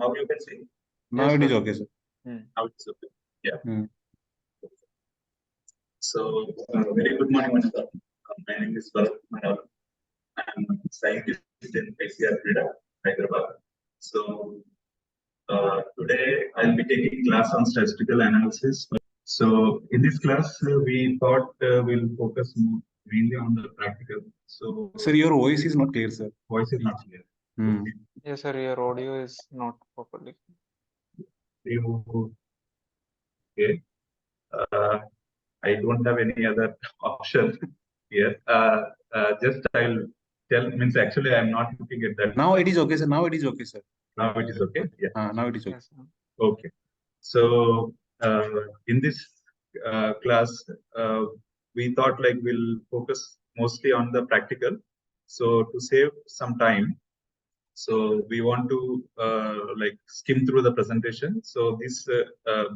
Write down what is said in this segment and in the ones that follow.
Now you can see. Now Yes, it is sir. okay, sir. Now it's okay. Yeah. Hmm. So, very good morning, Manoj. My name is Bharath. I'm a scientist in ICR, Hyderabad. So, today I'll be taking class on statistical analysis. So, in this class, we thought we'll focus mainly on the practical. So, Sir, your voice is not clear, sir. voice is not clear. Hmm. Yes, sir. Your audio is not properly. Okay. I don't have any other option here. Just I'll tell, means actually I'm not looking at that. Now it is okay, sir. Now it is okay, sir. Now it is okay. Yeah. Now it is okay. Yes, sir. Okay. So in this class, we thought like we'll focus mostly on the practical. So to save some time, so we want to like skim through the presentation. So this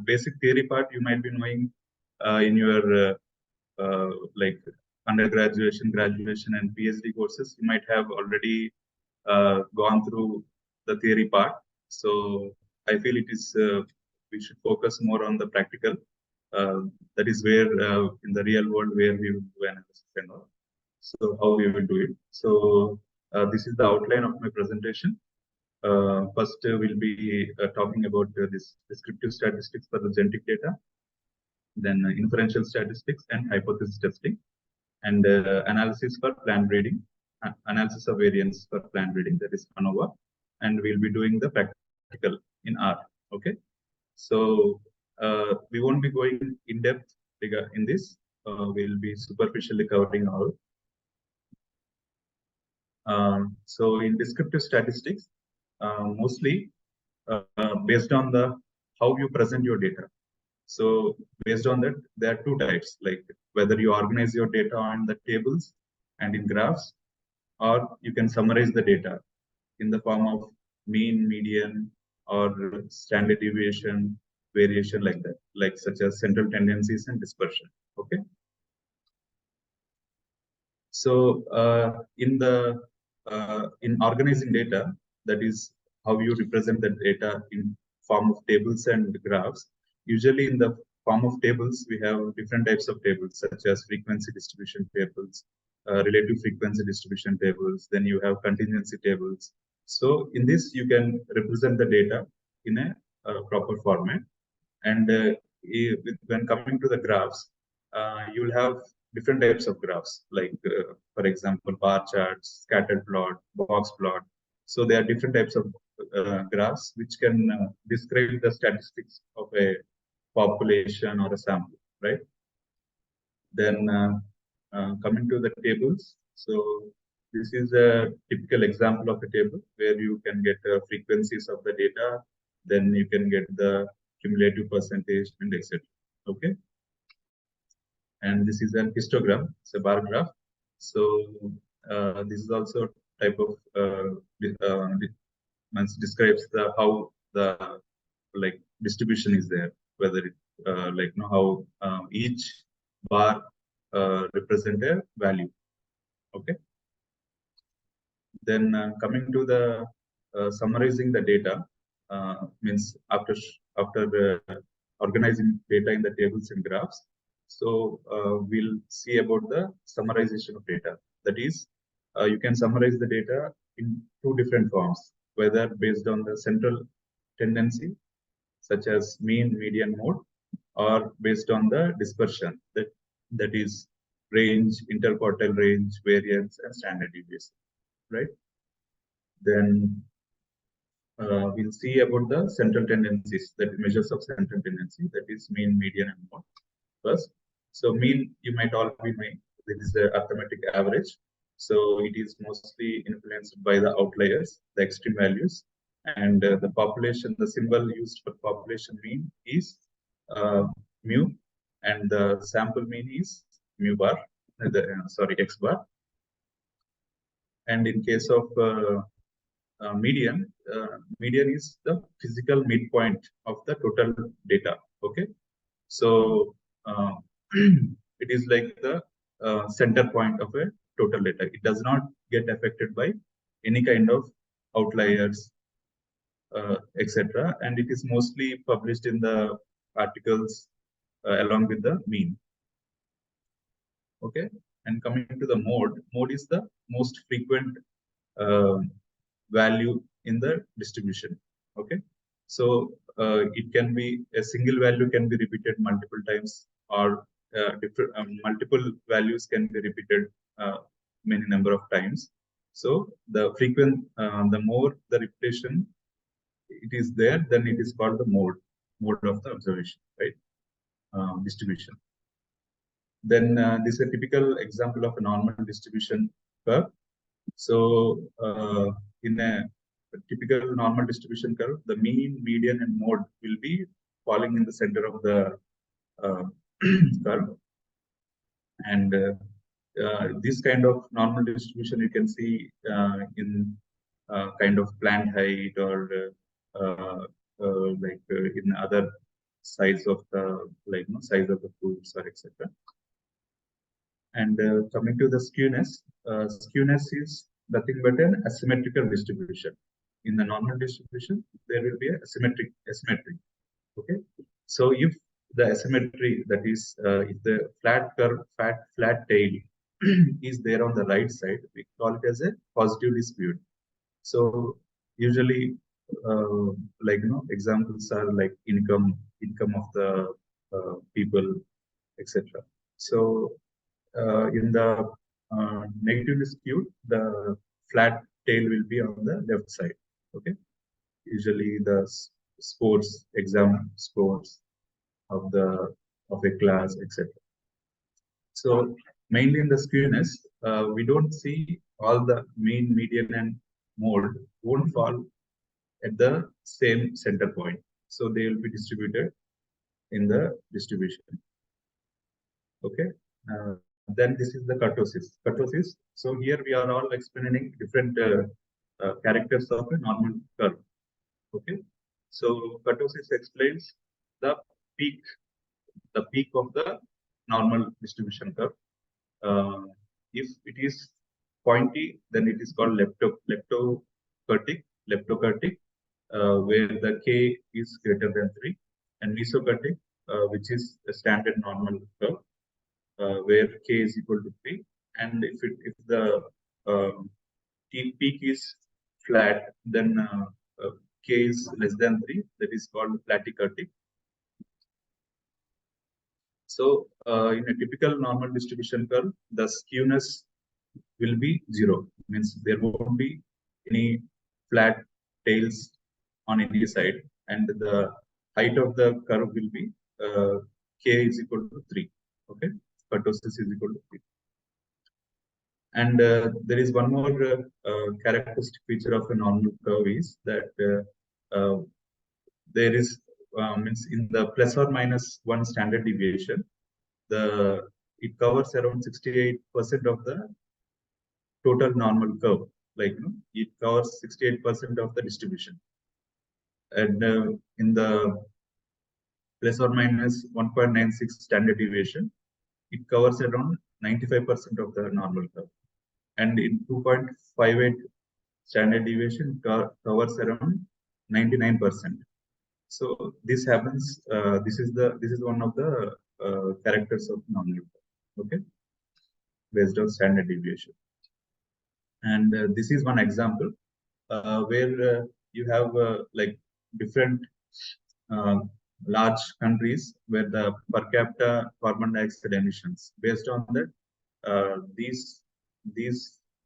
basic theory part you might be knowing in your like undergraduate, graduation, and PhD courses. You might have already gone through the theory part. So I feel it is we should focus more on the practical. That is where in the real world where we will do analysis and all. So how we will do it. So this is the outline of my presentation. First, we'll be talking about this descriptive statistics for the genetic data, then inferential statistics and hypothesis testing, and analysis for plant breeding, analysis of variance for plant breeding, that is ANOVA, and we'll be doing the practical in R. Okay, so we won't be going in depth in this. We'll be superficially covering all. So in descriptive statistics, mostly based on the how you present your data. So based on that, there are two types, like whether you organize your data on the tables and in graphs, or you can summarize the data in the form of mean, median, or standard deviation, variation, like that, like such as central tendencies and dispersion. Okay. So in organizing data, that is how you represent the data in form of tables and graphs. Usually in the form of tables, we have different types of tables, such as frequency distribution tables, relative frequency distribution tables, then you have contingency tables. So in this, you can represent the data in a proper format. And when coming to the graphs, you'll have different types of graphs, like, for example, bar charts, scattered plot, box plot. So there are different types of graphs which can describe the statistics of a population or a sample, right? Then coming to the tables. So this is a typical example of a table where you can get frequencies of the data, then you can get the cumulative percentage and etc. Okay. And this is an histogram, it's a bar graph. So this is also type of describes the how the like distribution is there, whether it like how each bar represent a value. Okay. Then coming to the summarizing the data, means after organizing data in the tables and graphs. So we'll see about the summarization of data. That is, you can summarize the data in two different forms, whether based on the central tendency, such as mean, median, mode, or based on the dispersion, that is range, interquartile range, variance, and standard deviation, right? Then we'll see about the central tendencies, that measures of central tendency, that is mean, median, and mode first. So mean, you might all be knowing, this is the arithmetic average. So it is mostly influenced by the outliers, the extreme values, and the population, the symbol used for population mean is mu, and the sample mean is mu bar, sorry, x bar. And in case of median, median is the physical midpoint of the total data. Okay, so it is like the center point of a total data. It does not get affected by any kind of outliers, etc. And it is mostly published in the articles along with the mean. Okay, and coming to the mode is the most frequent value in the distribution. Okay, so it can be a single value can be repeated multiple times, or different multiple values can be repeated many number of times. So the the more the repetition it is there, then it is called the mode of the observation, right? Distribution. Then this is a typical example of a normal distribution curve. So in a typical normal distribution curve, the mean, median, and mode will be falling in the center of the curve. And this kind of normal distribution you can see in kind of plant height, or in other size of the size of the fruits, or etc. And coming to the skewness is nothing but an asymmetrical distribution. In the normal distribution, there will be a asymmetry. Okay, so if the asymmetry, that is, if the flat curve, flat tail is there on the right side, we call it as a positively skewed. So usually, examples are like income of the people, etc. So in the negatively skewed, the flat tail will be on the left side. Okay, usually the exam scores of a class, etc. So mainly in the skewness, we don't see all the mean, median, and mode won't fall at the same center point. So they will be distributed in the distribution. Okay. Then this is the kurtosis. Kurtosis. So here we are all explaining different characters of a normal curve. Okay. So kurtosis explains the peak of the normal distribution curve. If it is pointy, then it is called leptokurtic, where the k is greater than 3, and mesokurtic, which is a standard normal curve, where k is equal to 3. And if the peak is flat, then k is less than 3, that is called platykurtic. So in a typical normal distribution curve, the skewness will be 0. Means there won't be any flat tails on any side, and the height of the curve will be k is equal to 3. Okay, kurtosis is equal to 3. And there is one more characteristic feature of a normal curve is that there is means in the plus or minus 1 standard deviation, it covers around 68% of the total normal curve. It covers 68% of the distribution. And in the plus or minus 1.96 standard deviation, it covers around 95% of the normal curve. And in 2.58 standard deviation, covers around 99%. So this happens. This is one of the characters of normal curve. Okay, based on standard deviation. And this is one example where you have different large countries where the per capita carbon dioxide emissions, based on that, these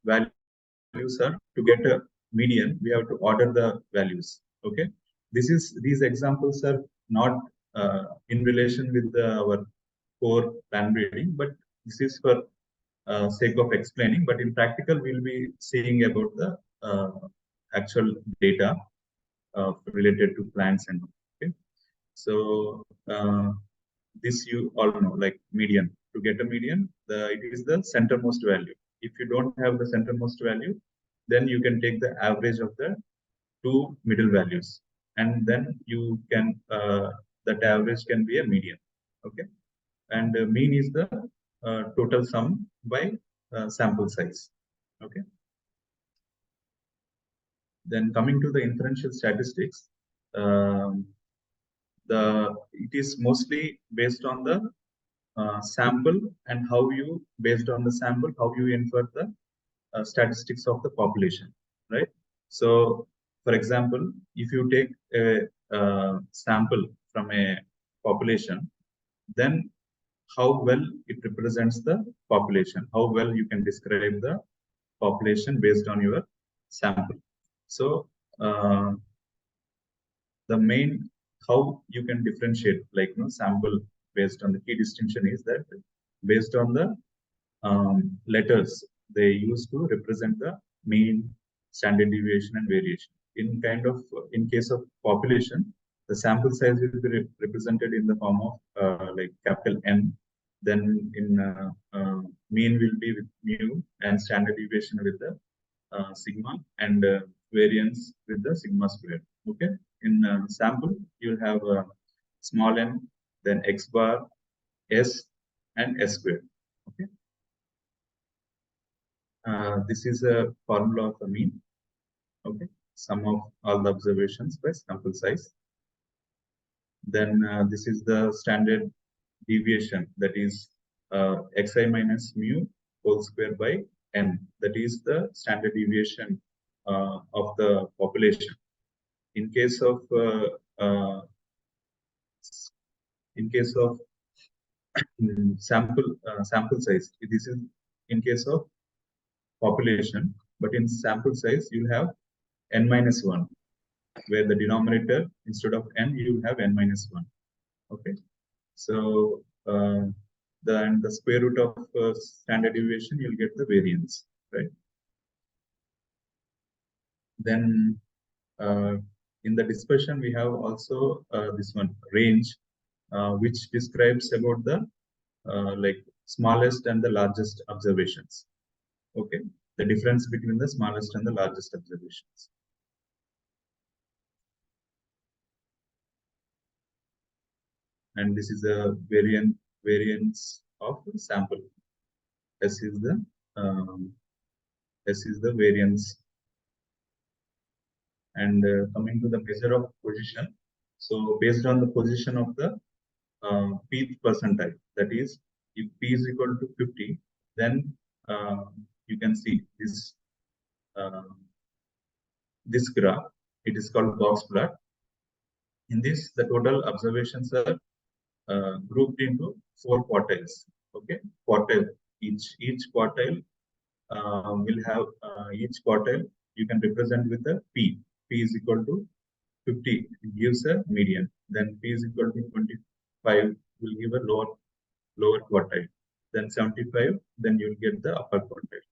values are, to get a median, we have to order the values. Okay, these examples are not in relation with our core plan breeding, but this is for sake of explaining. But in practical, we'll be seeing about the actual data related to plants and okay. So this you all know, like median. To get a median, it is the centermost value. If you don't have the centermost value, then you can take the average of the two middle values, and then you can that average can be a median. Okay, and mean is the total sum by sample size. Okay. Then coming to the inferential statistics, it is mostly based on the sample and how you, based on the sample, how you infer the statistics of the population, right? So, for example, if you take a sample from a population, then how well it represents the population, how well you can describe the population based on your sample. So, the main how you can differentiate like sample based on the key distinction is that based on the letters they use to represent the mean, standard deviation, and variation. In case of population, the sample size will be represented in the form of like capital N. Then in mean will be with mu, and standard deviation with the sigma, and variance with the sigma square. Okay. In sample, you'll have small n, then x bar, s, and s square. Okay. This is a formula of the mean. Okay, sum of all the observations by sample size. Then this is the standard deviation, that is xi minus mu whole square by n. That is the standard deviation of the population. In case of sample size, this is in case of population, but in sample size you have n minus 1, where the denominator instead of n you have n minus 1. Okay, so the square root of standard deviation, you'll get the variance, right? Then in the dispersion we have also this one range, which describes about the like smallest and the largest observations. Okay, the difference between the smallest and the largest observations. And this is a variance of sample. S is the variance. And coming to the measure of position, so based on the position of the pth percentile, that is, if p is equal to 50, then you can see this this graph. It is called box plot. In this, the total observations are grouped into 4 quartiles. Okay, quartile. Each quartile will have each quartile you can represent with a p. P is equal to 50. It gives a median. Then p is equal to 25 will give a lower quartile. Then 75. Then you'll get the upper quartile.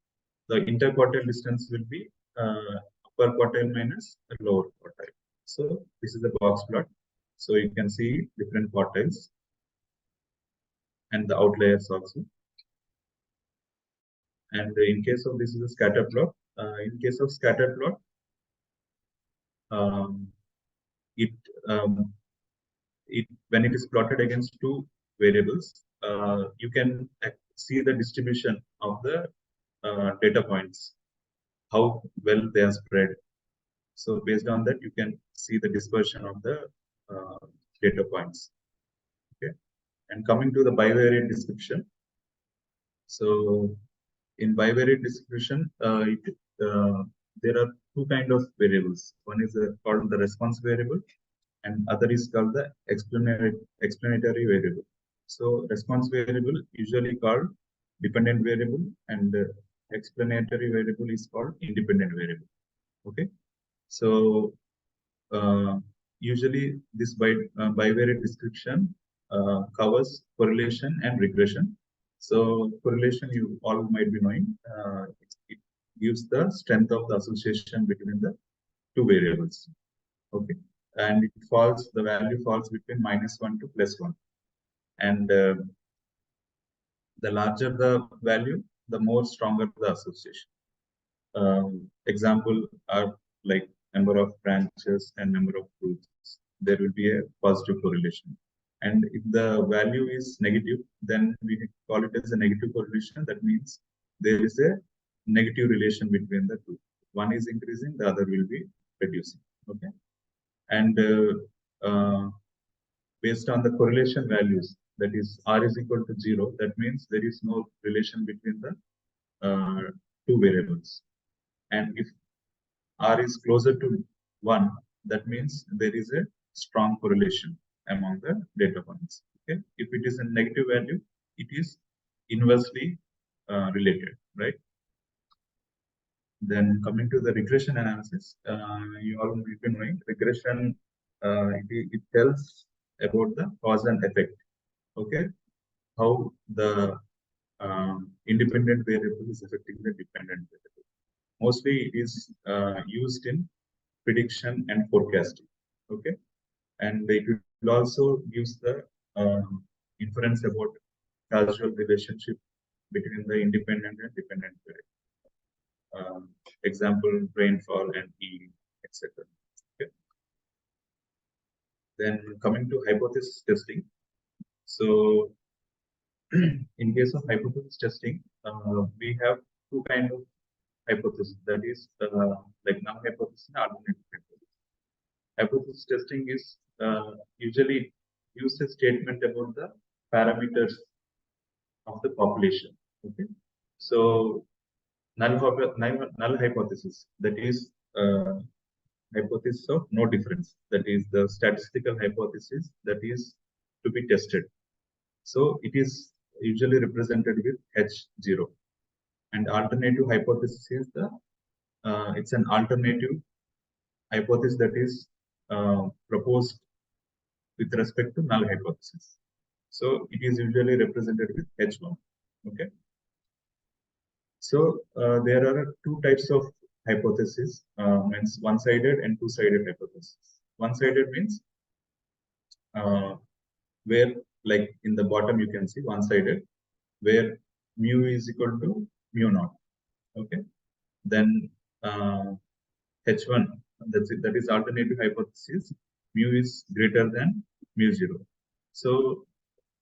The interquartile distance will be upper quartile minus the lower quartile. So this is a box plot. So you can see different quartiles and the outliers also. And in case of this is a scatter plot. In case of scatter plot, when it is plotted against 2 variables, you can see the distribution of the data points, how well they are spread. So based on that, you can see the dispersion of the data points. Okay, and coming to the bivariate description. So in bivariate description, there are 2 kind of variables. One is called the response variable, and other is called the explanatory variable. So response variable usually called dependent variable, and explanatory variable is called independent variable. Okay, so usually this bivariate description covers correlation and regression. So correlation, you all might be knowing, it gives the strength of the association between the 2 variables. Okay, and the value falls between -1 to +1. And the larger the value, the more stronger the association. Example are like number of branches and number of fruits. There will be a positive correlation. And if the value is negative, then we call it as a negative correlation. That means there is a negative relation between the 2. One is increasing, the other will be reducing. Okay, and based on the correlation values, that is r is equal to 0, that means there is no relation between the two variables. And if r is closer to 1, that means there is a strong correlation among the data points. Okay, if it is a negative value, it is inversely related, right? Then coming to the regression analysis, you all will be knowing regression. It tells about the cause and effect. Okay, how the independent variable is affecting the dependent variable. Mostly, it is used in prediction and forecasting. Okay, and it will also use the inference about causal relationship between the independent and dependent variable. Example, rainfall and yield, etc. Okay. Then coming to hypothesis testing. So in case of hypothesis testing, we have two kinds of hypothesis, that is like null hypothesis and alternative hypothesis. Hypothesis testing is usually use a statement about the parameters of the population. Okay, so null hypothesis, that is hypothesis of no difference, that is the statistical hypothesis that is to be tested. So it is usually represented with H0, and alternative hypothesis is the it's an alternative hypothesis that is proposed with respect to null hypothesis. So it is usually represented with H1. Okay. So there are two types of hypothesis, means one-sided and two-sided hypothesis. One-sided means where, like in the bottom you can see one-sided, where mu is equal to mu naught. Okay. Then H1, that is alternative hypothesis, mu is greater than mu 0. So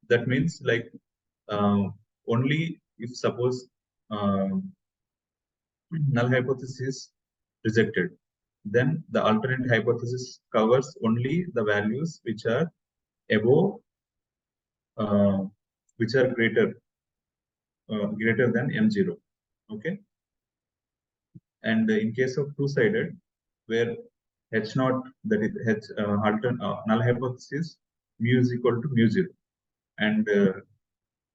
that means like only if suppose null hypothesis rejected, then the alternate hypothesis covers only the values which are above, which are greater than m0. Okay, and in case of two-sided, where h0, that is null hypothesis, mu is equal to mu 0, and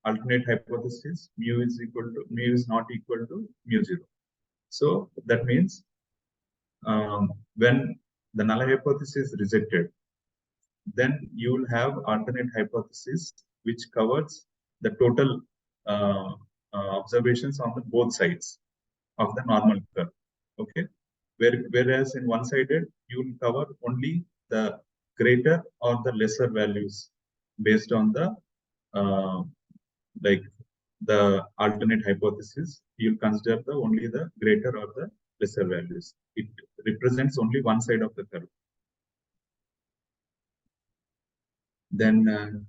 alternate hypothesis, mu is not equal to mu 0. So that means when the null hypothesis is rejected, then you will have alternate hypothesis which covers the total observations on the both sides of the normal curve. Okay, whereas in one-sided you will cover only the greater or the lesser values based on the like the alternate hypothesis. You'll consider only the greater or the lesser values. It represents only one side of the curve. Then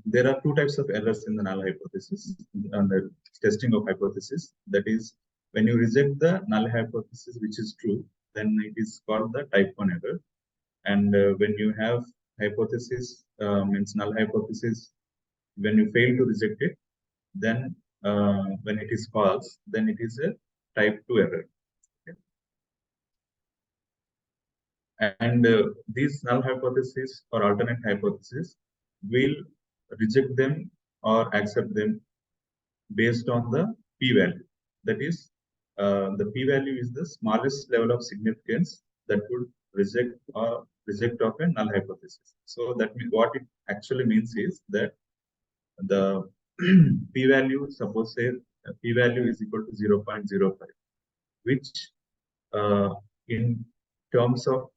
there are two types of errors in the null hypothesis and the testing of hypothesis. That is, when you reject the null hypothesis which is true, then it is called the type 1 error. And when you have hypothesis, means null hypothesis, when you fail to reject it, then when it is false, then it is a type 2 error. Okay. And these null hypotheses or alternate hypotheses will reject them or accept them based on the p-value. That is, the p-value is the smallest level of significance that would reject or reject of a null hypothesis. So that means what it actually means is that the p-value, suppose say p-value is equal to 0.05, which in terms of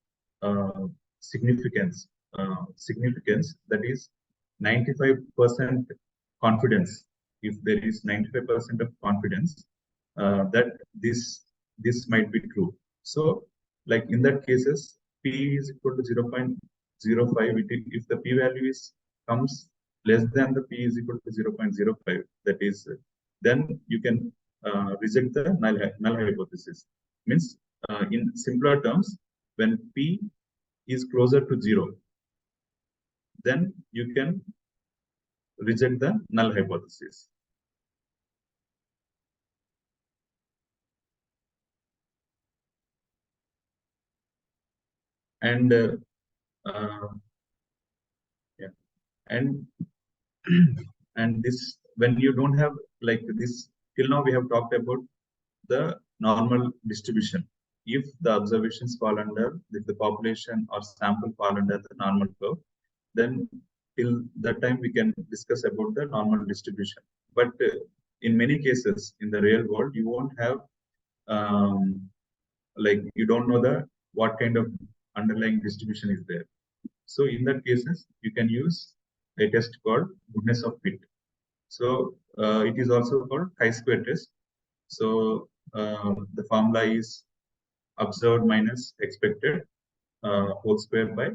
significance, that is 95% confidence. If there is 95% of confidence that this might be true. So, like in that cases, p is equal to 0.05. If the p-value comes less than the p is equal to 0.05, that is, then you can reject the null hypothesis. Means in simpler terms, when P is closer to 0, then you can reject the null hypothesis. And yeah, and and this, when you don't have like this, till now we have talked about the normal distribution. If the observations fall under, if the population or sample fall under the normal curve, then till that time we can discuss about the normal distribution. But in many cases in the real world, you won't have like you don't know the what kind of underlying distribution is there. So in that cases, you can use a test called goodness of fit. So it is also called chi-square test. So the formula is observed minus expected whole square by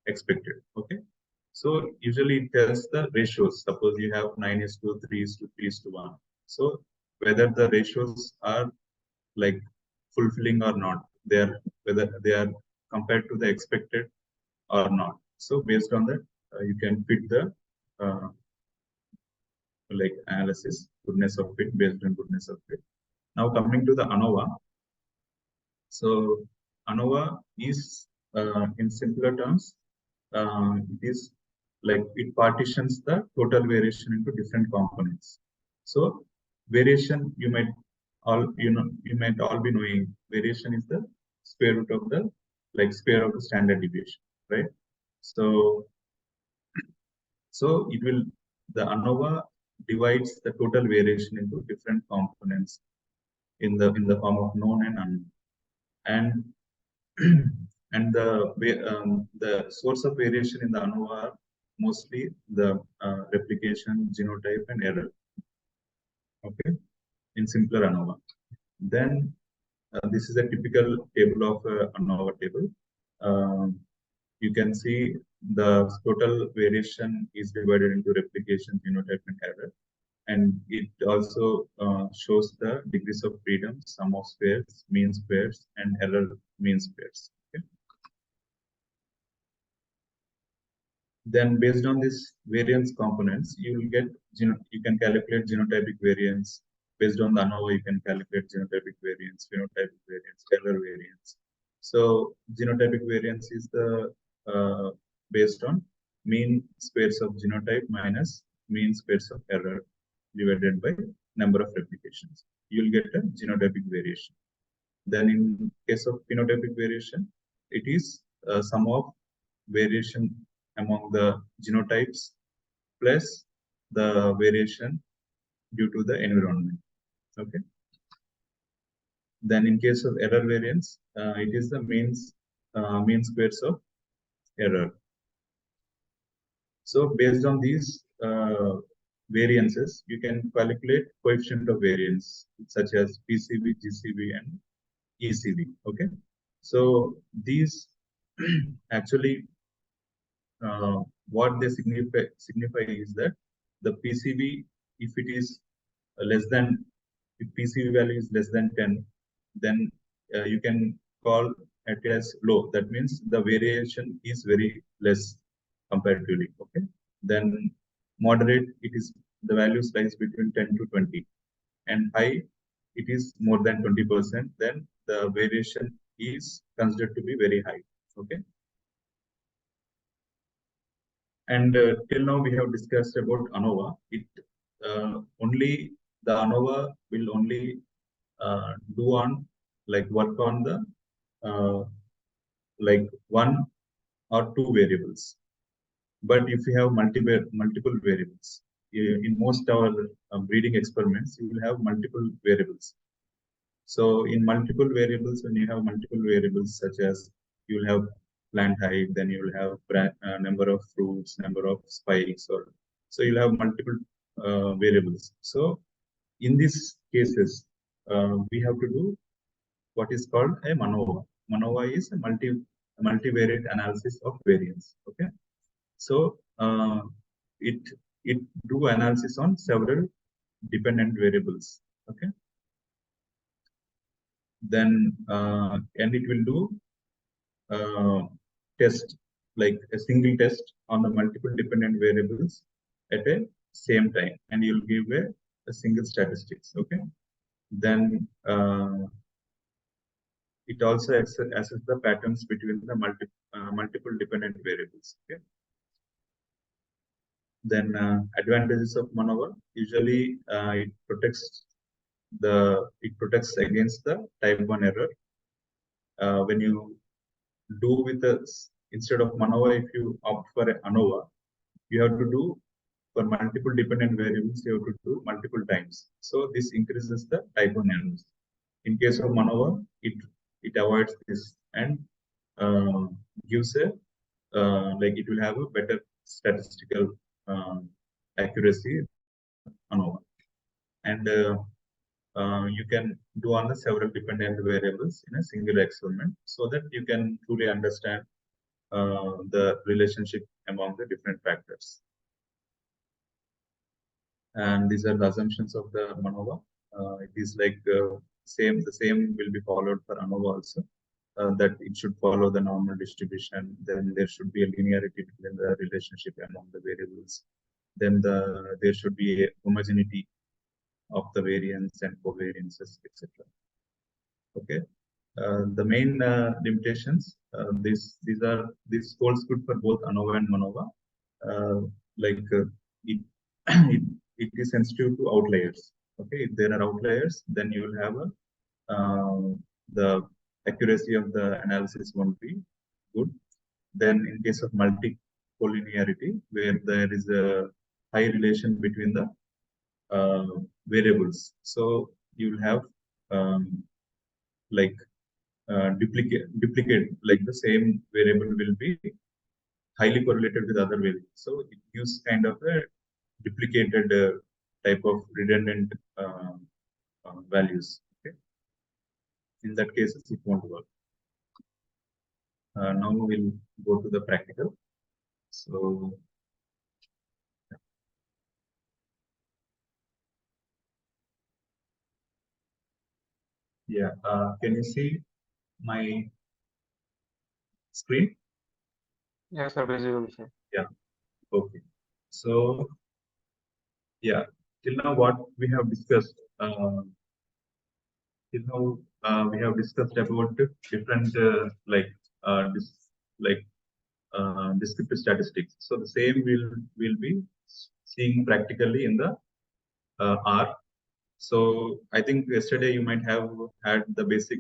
expected. Okay. So usually it tells the ratios. Suppose you have 9:3, 3:1. So whether the ratios are like fulfilling or not, they are whether they are compared to the expected or not. So based on that, you can fit the like analysis goodness of fit based on goodness of fit. Now coming to the ANOVA. So ANOVA is in simpler terms, it is like it partitions the total variation into different components. So variation, you might all be knowing variation is the square root of the square of the standard deviation, right? So it will, the ANOVA divides the total variation into different components in the form of known and unknown. And and the source of variation in the ANOVA are mostly the replication, genotype, and error. Okay, in simpler ANOVA. Then this is a typical table of ANOVA table. You can see the total variation is divided into replication, genotype, and error. And it also shows the degrees of freedom, sum of squares, mean squares, and error mean squares. Okay? Then based on these variance components, you will get, you can calculate genotypic variance. Based on the ANOVA, you can calculate genotypic variance, phenotypic variance, error variance. So genotypic variance is the based on mean squares of genotype minus mean squares of error divided by number of replications. You'll get a genotypic variation. Then in case of phenotypic variation, it is sum of variation among the genotypes plus the variation due to the environment. Okay. Then in case of error variance, it is the mean squares of error. So based on these variances, you can calculate coefficient of variance such as PCV, GCV, and ECV. Okay. So these actually what they signify is that the PCV, if it is less than, if PCV value is less than 10, then you can call it as low. That means the variation is very less comparatively. Okay. Then moderate, it is the value lies between 10 to 20, and high, it is more than 20%. Then the variation is considered to be very high. Okay. And till now we have discussed about ANOVA. It only the ANOVA will only do on work on the one or two variables. But if you have multiple variables, in most our breeding experiments, you will have multiple variables. So in multiple variables, when you have multiple variables such as you will have plant height, then you will have number of fruits, number of spikes, or so you'll have multiple variables. So in these cases, we have to do what is called a MANOVA. MANOVA is a multivariate analysis of variance. Okay, so it do analysis on several dependent variables. Okay. then and it will do test, like a single test on the multiple dependent variables at a same time, and you'll give a single statistics. Okay, then it also assess the patterns between the multiple dependent variables. Okay, then advantages of MANOVA: usually it protects against the type 1 error. When you do with instead of MANOVA, if you opt for ANOVA, you have to do for multiple dependent variables, you have to do multiple times. So this increases the type 1 errors. In case of MANOVA, it avoids this and gives a like it will have a better statistical accuracy ANOVA. And you can do on the several dependent variables in a single experiment, so that you can truly understand the relationship among the different factors. And these are the assumptions of the MANOVA. It is like the same will be followed for ANOVA also. That it should follow the normal distribution. Then there should be a linearity between the relationship among the variables. Then there should be a homogeneity of the variance and covariances, etc. Okay. The main limitations, this holds good for both ANOVA and MANOVA. Like it, it is sensitive to outliers. Okay, if there are outliers, then you will have the accuracy of the analysis won't be good. Then in case of multicollinearity, where there is a high relation between the variables, so you will have like duplicate, like the same variable will be highly correlated with other variables. So it gives kind of a duplicated type of redundant values. Okay, in that cases it won't work. Now we'll go to the practical. So yeah, can you see my screen? Yes, sir, visible, sir. Yeah. Okay. So yeah, till now what we have discussed. Till now we have discussed about different descriptive statistics. So the same will be seeing practically in the R. So I think yesterday you might have had the basic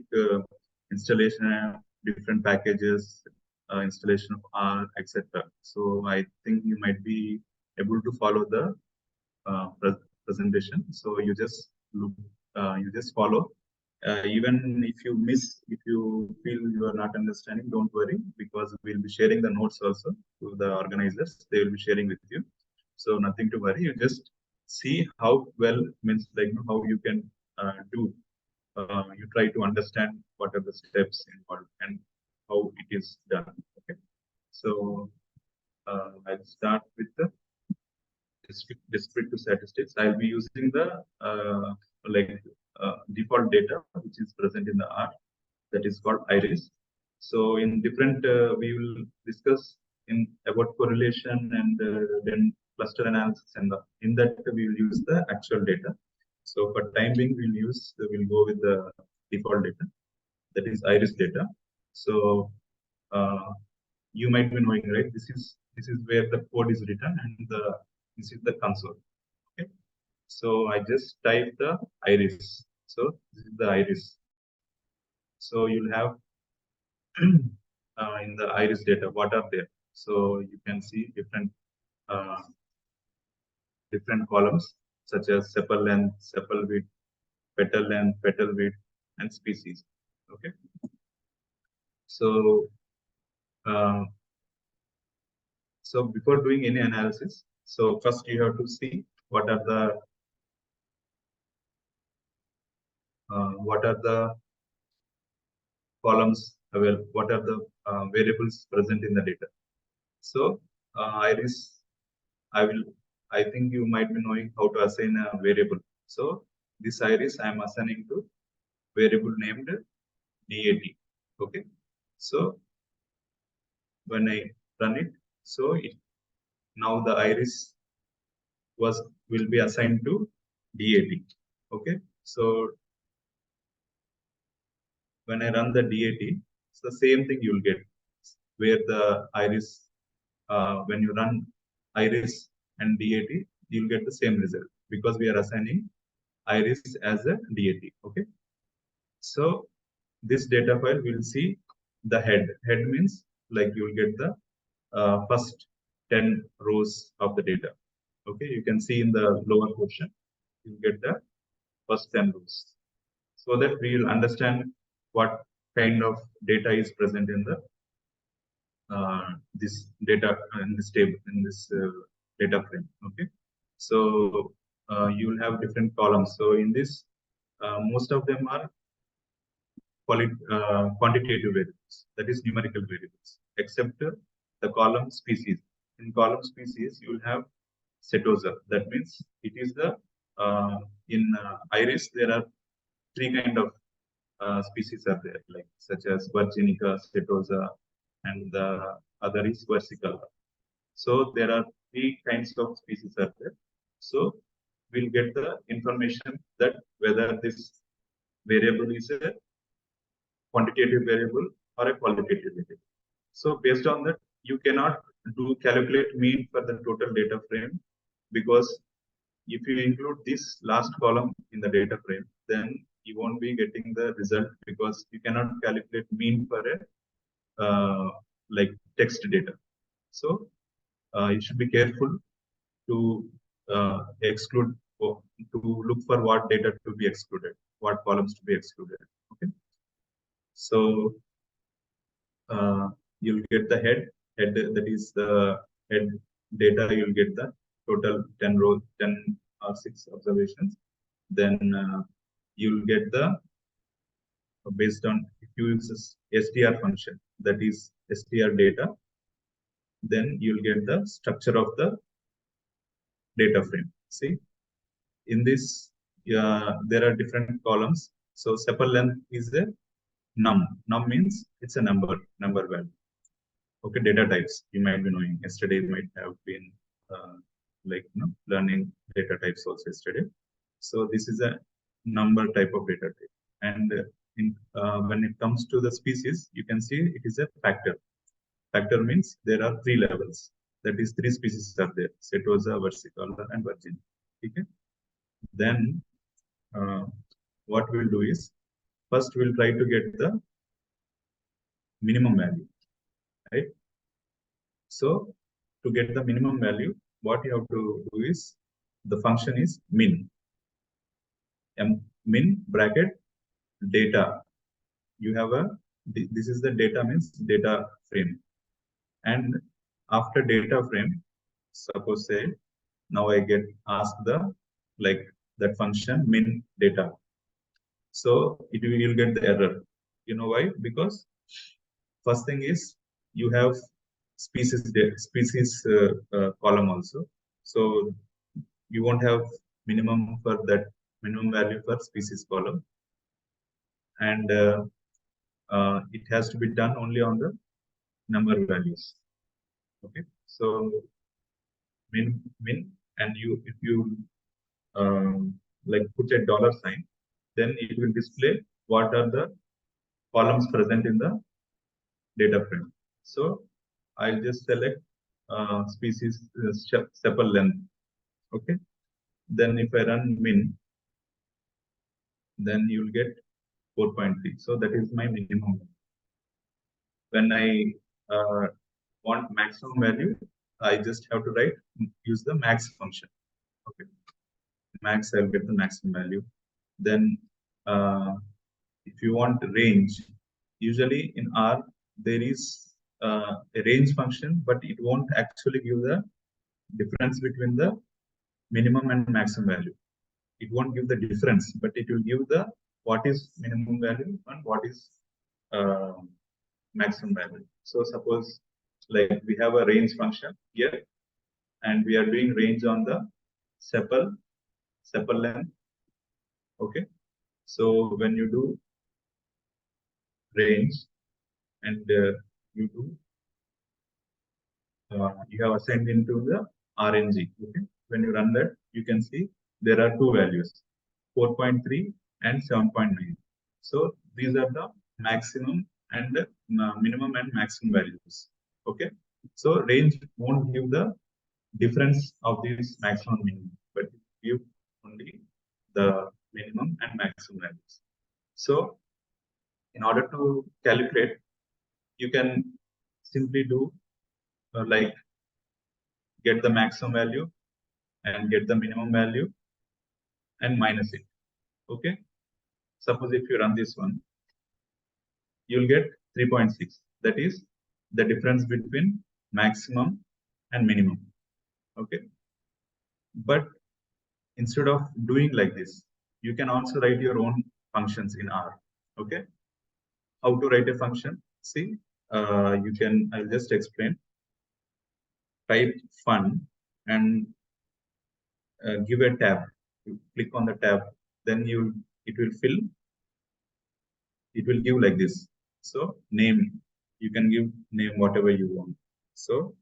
installation of different packages, installation of R, etc. So I think you might be able to follow the presentation. So you just look, you just follow. Even if you feel you are not understanding, don't worry, because we'll be sharing the notes also to the organizers. They will be sharing with you. So nothing to worry. You just see how well, means like how you can do. You try to understand what are the steps involved and how it is done. Okay. So I'll start with the descriptive statistics. I'll be using the default data which is present in the R, that is called iris. So in different, we will discuss in about correlation and then cluster analysis, and in that we will use the actual data. So for time being, we'll go with the default data, that is iris data. So you might be knowing, right? This is where the code is written, and this is the console. Okay. So I just type the iris. So this is the iris. So you'll have in the iris data, what are there? So you can see uh, different columns such as sepal length, sepal width, petal width, and species. Okay. So so before doing any analysis, so first you have to see what are the columns available, what are the variables present in the data. So iris, I think you might be knowing how to assign a variable. So this iris I am assigning to variable named DAT. Okay, so when I run it, so now the iris will be assigned to DAT. Okay, so when I run the DAT, it's the same thing you'll get, where the iris, when you run iris and DAT, you'll get the same result because we are assigning iris as a DAT. Okay, so this data file will see the head. Head means like you'll get the first 10 rows of the data. Okay, you can see in the lower portion, you get the first 10 rows, so that we will understand what kind of data is present in the this data in this table, in this data frame. Okay, so you will have different columns. So in this, most of them are quantitative variables, that is numerical variables, except the column species. In column species, you will have setosa. That means it is the in iris there are three kind of species are there, like such as virginica, setosa, and the other is versicolor. So there are three kinds of species are there. So we'll get the information that whether this variable is a quantitative variable or a qualitative variable. So based on that, you cannot do calculate mean for the total data frame, because if you include this last column in the data frame, then you won't be getting the result, because you cannot calculate mean for a like text data. So you should be careful to exclude, or to look for what data to be excluded, what columns to be excluded. Okay, so you'll get the head, that is the head data. You'll get the total 10 rows, 10 or 6 observations. Then you'll get the based on, if you use str function, that is str data, then you'll get the structure of the data frame. See, in this there are different columns. So sepal length is a num. Num means it's a number value. Okay, data types you might be knowing. Yesterday you might have been learning data types also yesterday. So this is a number type of data type. And when it comes to the species, you can see it is a factor. Factor means there are 3 levels. That is 3 species are there: setosa, versicolor, and virgin. Okay. Then what we'll do is, first we'll try to get the minimum value, right? So to get the minimum value, what you have to do is, the function is min. Min bracket data. You have a, this is the data, means data frame. And after data frame, suppose say, now I get asked the, like that function min data. So you'll get the error. You know why? Because first thing is, you have species column also. So you won't have minimum for that, minimum value for species column. And it has to be done only on the number values. Okay, so min, and if you like put a dollar sign, then it will display what are the columns present in the data frame. So I'll just select species sepal length. Okay, then if I run min, then you'll get 4.3. So that is my minimum. When I want maximum value, I just have to use the max function. Okay, max, I'll get the maximum value. Then if you want range, usually in R there is a range function, but it won't actually give the difference between the minimum and maximum value. It won't give the difference, but it will give the what is minimum value and what is maximum value. So suppose like we have a range function here, and we are doing range on the sepal length. Okay, so when you do range, and you do you have assigned into the RNG. Okay, when you run that, you can see there are two values, 4.3 and 7.9. So these are the maximum and minimum and maximum values. Okay, so range won't give the difference of these maximum minimum, but give only the minimum and maximum values. So in order to calculate, you can simply do like get the maximum value and get the minimum value and minus it. Okay, suppose if you run this one, you'll get 3.6. That is the difference between maximum and minimum. Okay, but instead of doing like this, you can also write your own functions in R. Okay, how to write a function? See, you can, I'll just explain. Type fun and give a tab. You click on the tab, then it will fill. It will give like this. So name, you can give name whatever you want. So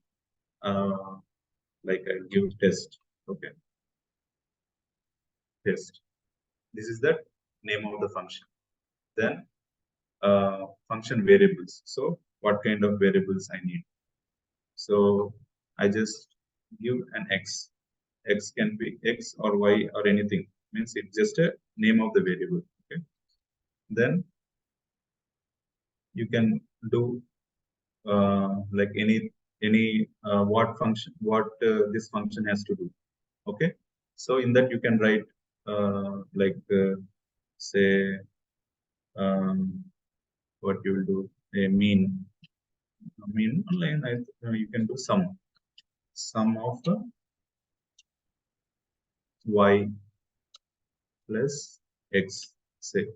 like I give test. Okay, test. This is the name of the function. Then function variables. So what kind of variables I need? So I just give an x. X can be x or y or anything. Means it's just a name of the variable. Okay. Then you can do like any what function, what this function has to do. Okay. So in that you can write like say what you will do, a mean online. You can do sum of y plus x, say.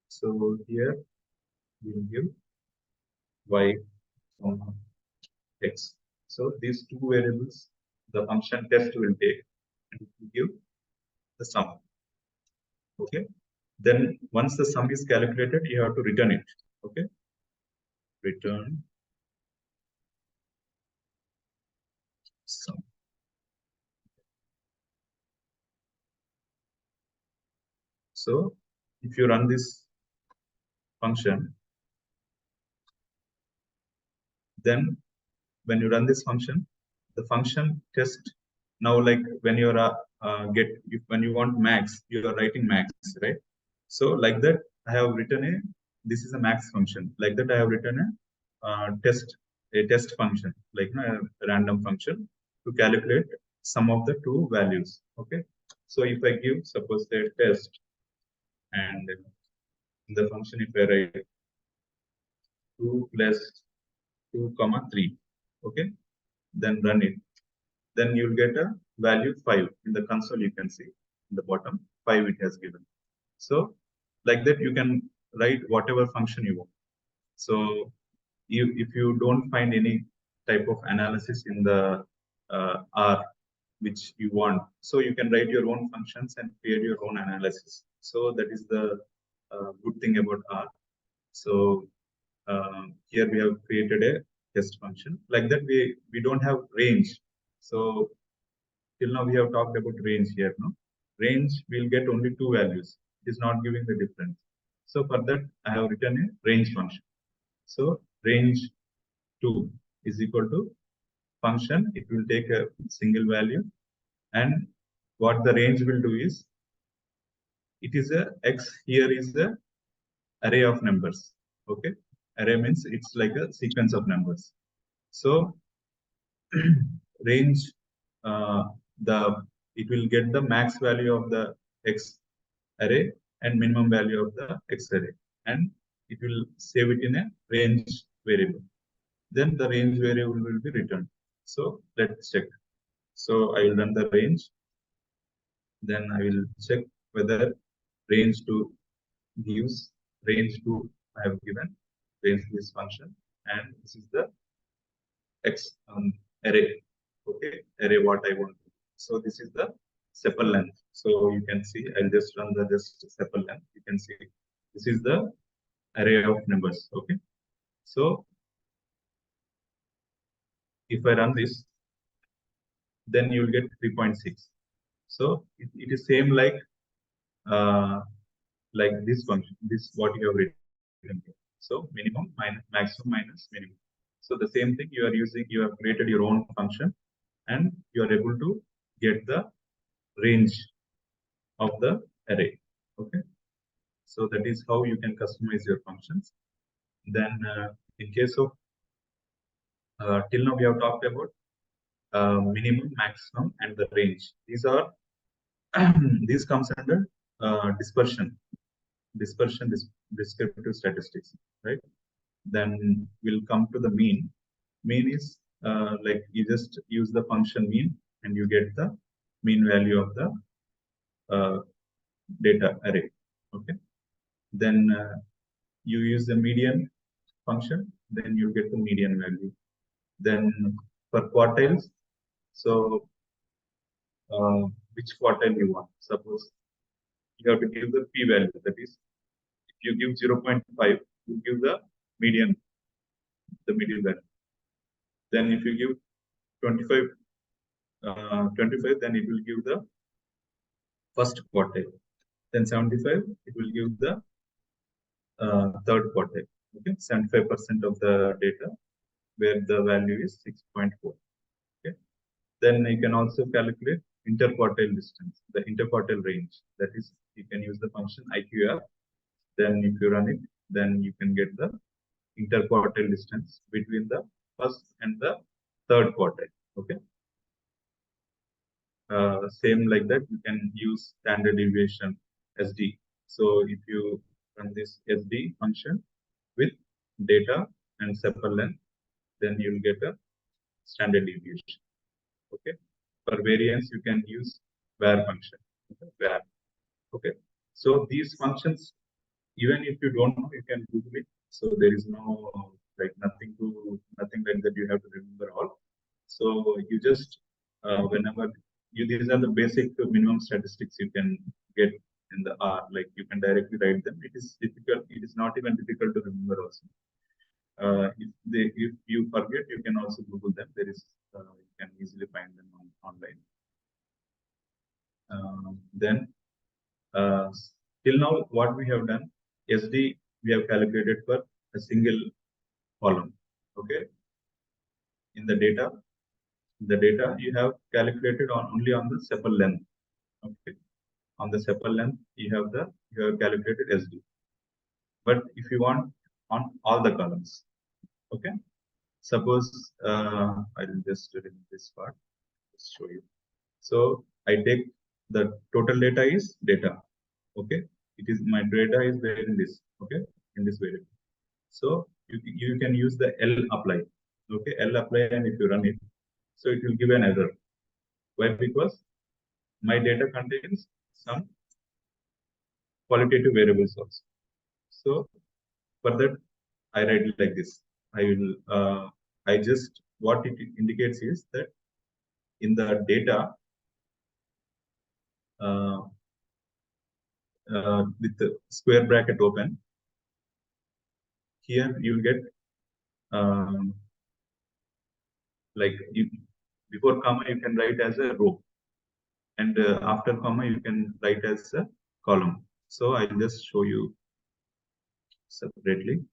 So here we will give y comma x. So these two variables, the function test will take and give the sum. Okay. Then once the sum is calculated, you have to return it. Okay. Return sum. So if you run this function, then when you run this function, the function test now, like when you're when you want max, you are writing max, right? So like that, I have written this is a max function. Like that, I have written a test function, like a random function to calculate some of the two values. Okay. So if I give, suppose the test, and in the function, if I write 2 plus 2 comma 3, okay, then run it. Then you'll get a value 5 in the console. You can see in the bottom 5 it has given. So like that, you can write whatever function you want. So if you don't find any type of analysis in the R which you want, so you can write your own functions and create your own analysis. So that is the good thing about R. So here we have created a test function. Like that, we don't have range. So till now we have talked about range here. No, range will get only two values. It is not giving the difference. So for that, I have written a range function. So range 2 is equal to function. It will take a single value, and what the range will do is, it is a x. Here is the array of numbers. Okay, array means it's like a sequence of numbers. So range it will get the max value of the x array and minimum value of the x array, and it will save it in a range variable. Then the range variable will be returned. So let's check. So I will run the range. Then I will check whether range 2 gives range 2. I have given range to this function, and this is the x array. Okay, array what I want. So this is the sepal length. So you can see, I'll just run the sepal length. You can see this is the array of numbers. Okay, so if I run this, then you will get 3.6. So it is same like this function, this what you have written here. So minimum minus maximum minus minimum. So the same thing you are using, you have created your own function and you are able to get the range of the array. Okay, so that is how you can customize your functions. Then in case of till now we have talked about minimum, maximum, and the range. These are these comes under dispersion, descriptive statistics, right? Then we'll come to the mean. Mean is like you just use the function mean and you get the mean value of the data array. Okay. Then you use the median function, then you get the median value. Then for quartiles, so which quartile you want? Suppose you have to give the p value. That is, if you give 0.5, you give the median value. Then if you give 25, then it will give the first quartile. Then 75, it will give the third quartile. Okay, 75% of the data where the value is 6.4. Okay, then you can also calculate interquartile distance, the interquartile range. That is, you can use the function IQR. Then if you run it, then you can get the interquartile distance between the first and the third quartile. Okay. Same like that, you can use standard deviation SD. So if you run this SD function with data and sepal length, then you'll get a standard deviation. Okay. For variance, you can use var function. Okay. Var. Okay. So these functions, even if you don't know, you can Google it. So there is no nothing like that you have to remember all. So you just whenever these are the basic minimum statistics you can get in the R. Like you can directly write them. It is difficult. It is not even difficult to remember also. If you forget, you can also Google them. There is you can easily find them online. Then till now, what we have done, SD we have calculated for a single column. Okay, in the data you have calculated only on the sepal length. Okay, on the sepal length you have calculated SD. But if you want on all the columns, okay, suppose I will just remove this part, just show you. So I take the total data is data. Okay, it is my data is there in this. Okay, in this variable. So you can use the L apply. Okay, L apply, and if you run it, so it will give an error. Why? Because my data contains some qualitative variables also. So for that, I write it like this. I will what it indicates is that in the data with the square bracket open, here you will get before comma you can write as a row, and after comma you can write as a column. So I'll just show you separately.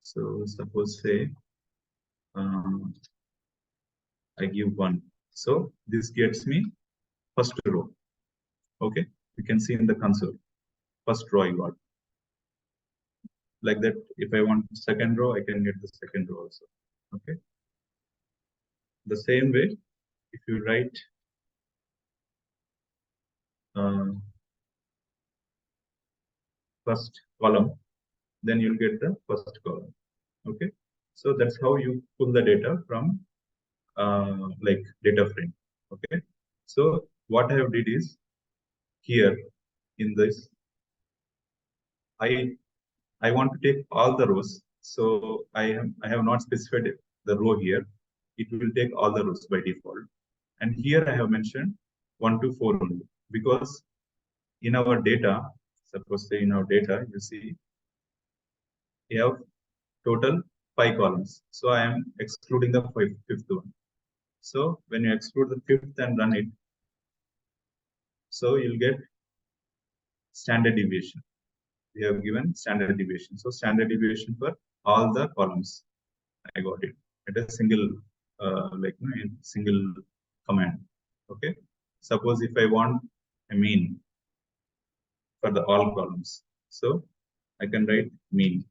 So suppose say I give 1. So this gets me first row. Okay, you can see in the console, first row I got. Like that, if I want second row, I can get the second row also. Okay. The same way, if you write first column, then you'll get the first column. Okay. So that's how you pull the data from data frame. Okay. So what I have did is here in this, I want to take all the rows. So I have not specified the row here. It will take all the rows by default. And here I have mentioned 1 to 4 only, because in our data, suppose say in our data, you see we have total 5 columns. So I am excluding the fifth one. So when you exclude the fifth and run it, so you'll get standard deviation. We have given standard deviation. So standard deviation for all the columns. I got it at a single single command. Okay. Suppose if I want a mean for the all columns, so I can write mean.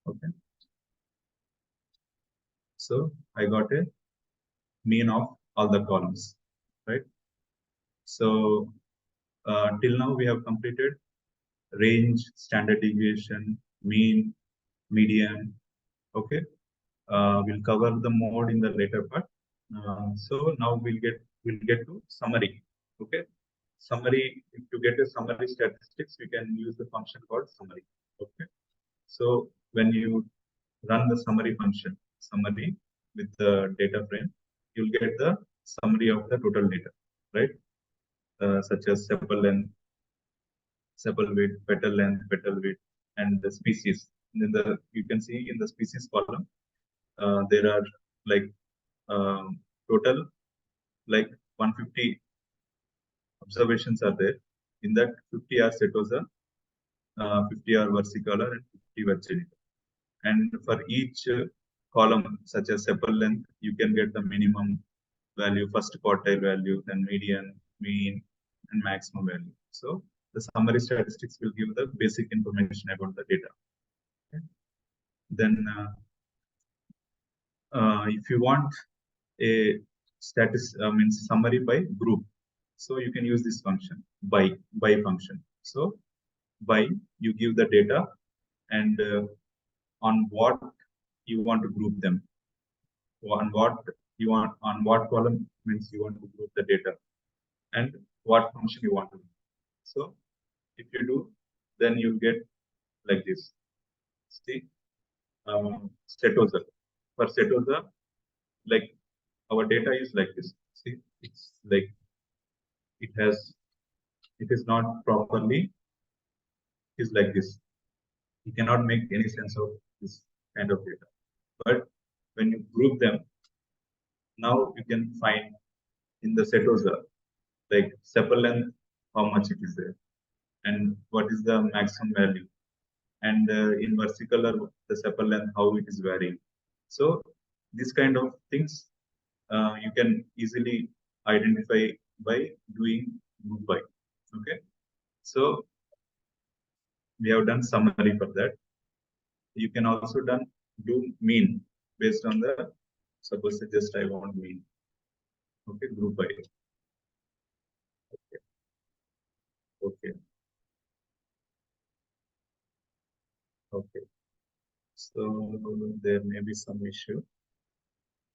Okay. So I got a mean of all the columns, right? So till now we have completed range, standard deviation, mean, median. Okay. We'll cover the mode in the later part. So now we'll get to summary. Okay. Summary. If you get a summary statistics, we can use the function called summary. Okay. So when you run the summary function, summary with the data frame, you'll get the summary of the total data, right? Such as sepal length, sepal width, petal width, and the species. And then you can see in the species column, there are like total like 150 observations are there. In that 50 are setosa, 50 are versicolor, and 50 vergenital. And for each column, such as sepal length, you can get the minimum value, first quartile value, then median, mean, and maximum value. So the summary statistics will give the basic information about the data. Okay. Then if you want a means summary by group, so you can use this function by function. So by you give the data and on what you want to group them, on what column means you want to group the data, and what function you want to do. So if you do, then you get like this. See, setosa. For setosa, like our data is like this. See, it's like it is not properly, it is like this. You cannot make any sense of this kind of data. But when you group them, now you can find in the setosa, like sepal length, how much it is there, and what is the maximum value, and in versicolor, the sepal length, how it is varying. So this kind of things you can easily identify by doing group by. Okay. So we have done summary for that. You can also do mean based on the, suppose just I want mean. Okay, group by. Okay. Okay. Okay. So there may be some issue.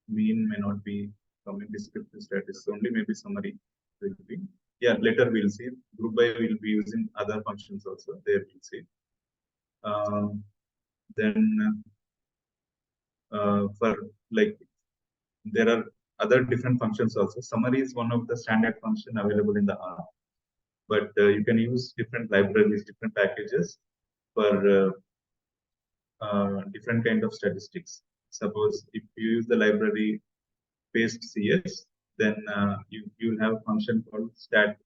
Mean may not be coming descriptive statistics only, maybe summary will be. Yeah, later we'll see. Group by will be using other functions also. There we'll see. Then for like there are other different functions also. Summary is one of the standard function available in the R, but you can use different libraries, different packages for different kind of statistics. Suppose if you use the library paste CS, then you'll have a function called stat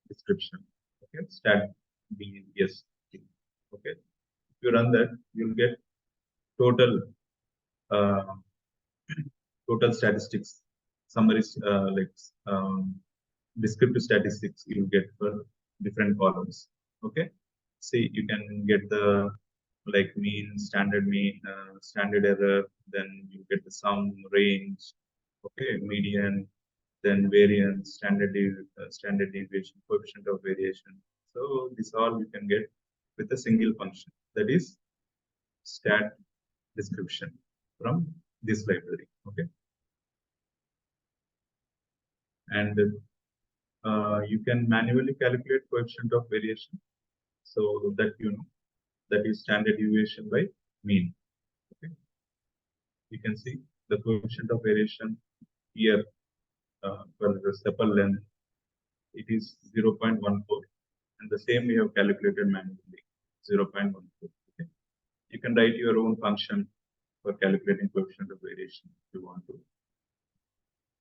description. Okay, stat yes. Okay, if you run that, you'll get total uh, total statistics summaries, like descriptive statistics you get for different columns. Okay, see, you can get the like mean, standard error, then you get the sum, range, okay, median, then variance, standard deviation, coefficient of variation. So this all you can get with a single function, that is stat description from this library. Okay, and you can manually calculate coefficient of variation, so that you know that is standard deviation by mean. Okay, you can see the coefficient of variation here for the sepal length, it is 0.14. and the same we have calculated manually, 0.14. Okay. You can write your own function for calculating coefficient of variation if you want to.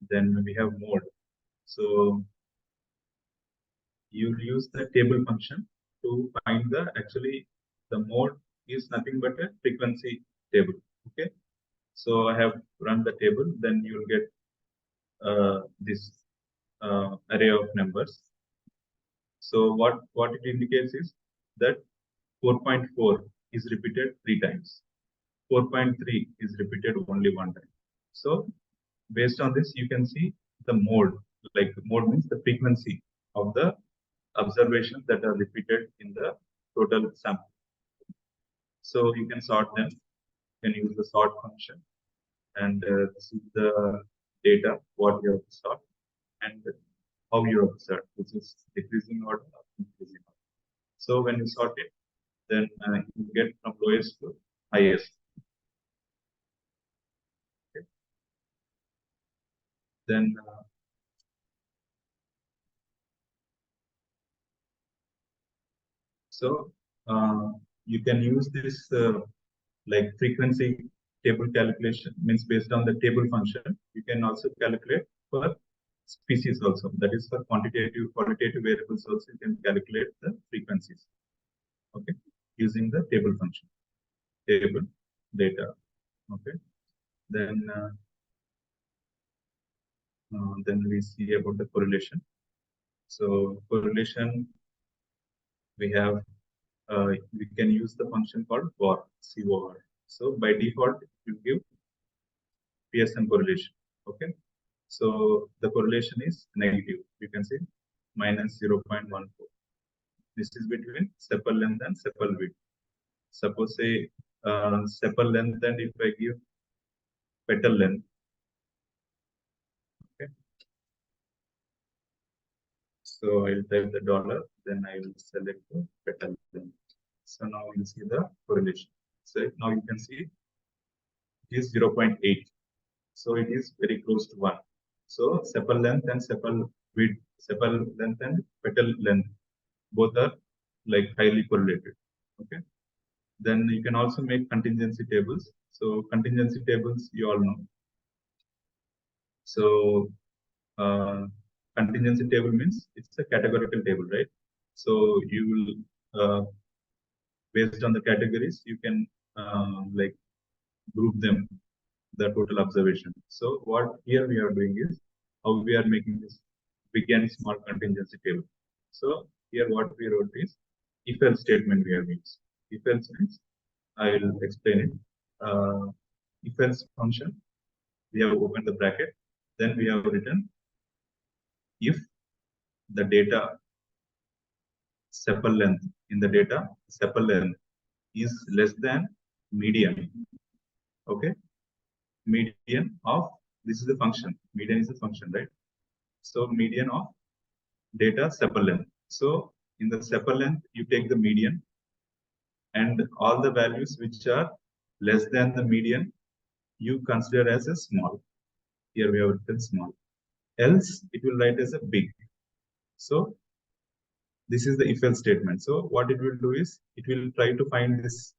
Then we have mode. So you use the table function to find the mode is nothing but a frequency table. Okay. So I have run the table, then you will get this array of numbers. So what it indicates is that 4.4 is repeated 3 times. 4.3 is repeated only 1 time. So based on this, you can see the mode. Like mode means the frequency of the observations that are repeated in the total sample. So you can sort them. You can use the sort function, and this is the data what you have to sort and how you have to sort, which is decreasing order or increasing order. So when you sort it, then you get from lowest to highest. Okay. Then you can use this like frequency table calculation, means based on the table function. You can also calculate for species also. That is for qualitative variables also. You can calculate the frequencies. Okay, using the table function, table data. Okay, then we see about the correlation. So correlation, we have we can use the function called COR. So by default, it will give Pearson correlation. Okay, so the correlation is negative. You can see minus 0.14. This is between sepal length and sepal width. Suppose say sepal length, and if I give petal length, okay. So I'll type the dollar, then I will select the petal length. So now we'll see the correlation. So now you can see it is 0.8. So it is very close to 1. So sepal length and sepal width, sepal length and petal length, both are like highly correlated. Okay. Then you can also make contingency tables. So contingency tables, you all know. So contingency table means it's a categorical table, right? So you will, based on the categories, you can like group them, the total observation. So what here we are doing is how we are making this big and small contingency table. So here what we wrote is if else statement we have used. If else means I will explain it. If else function, we have opened the bracket, then we have written if the data sepal length in the data sepal length is less than median. Okay, median of, this is the function, median is a function, right? So median of data sepal length. So in the sepal length, you take the median, and all the values which are less than the median, you consider as a small. Here we have written small. Else it will write as a big. So this is the if else statement. So what it will do is it will try to find this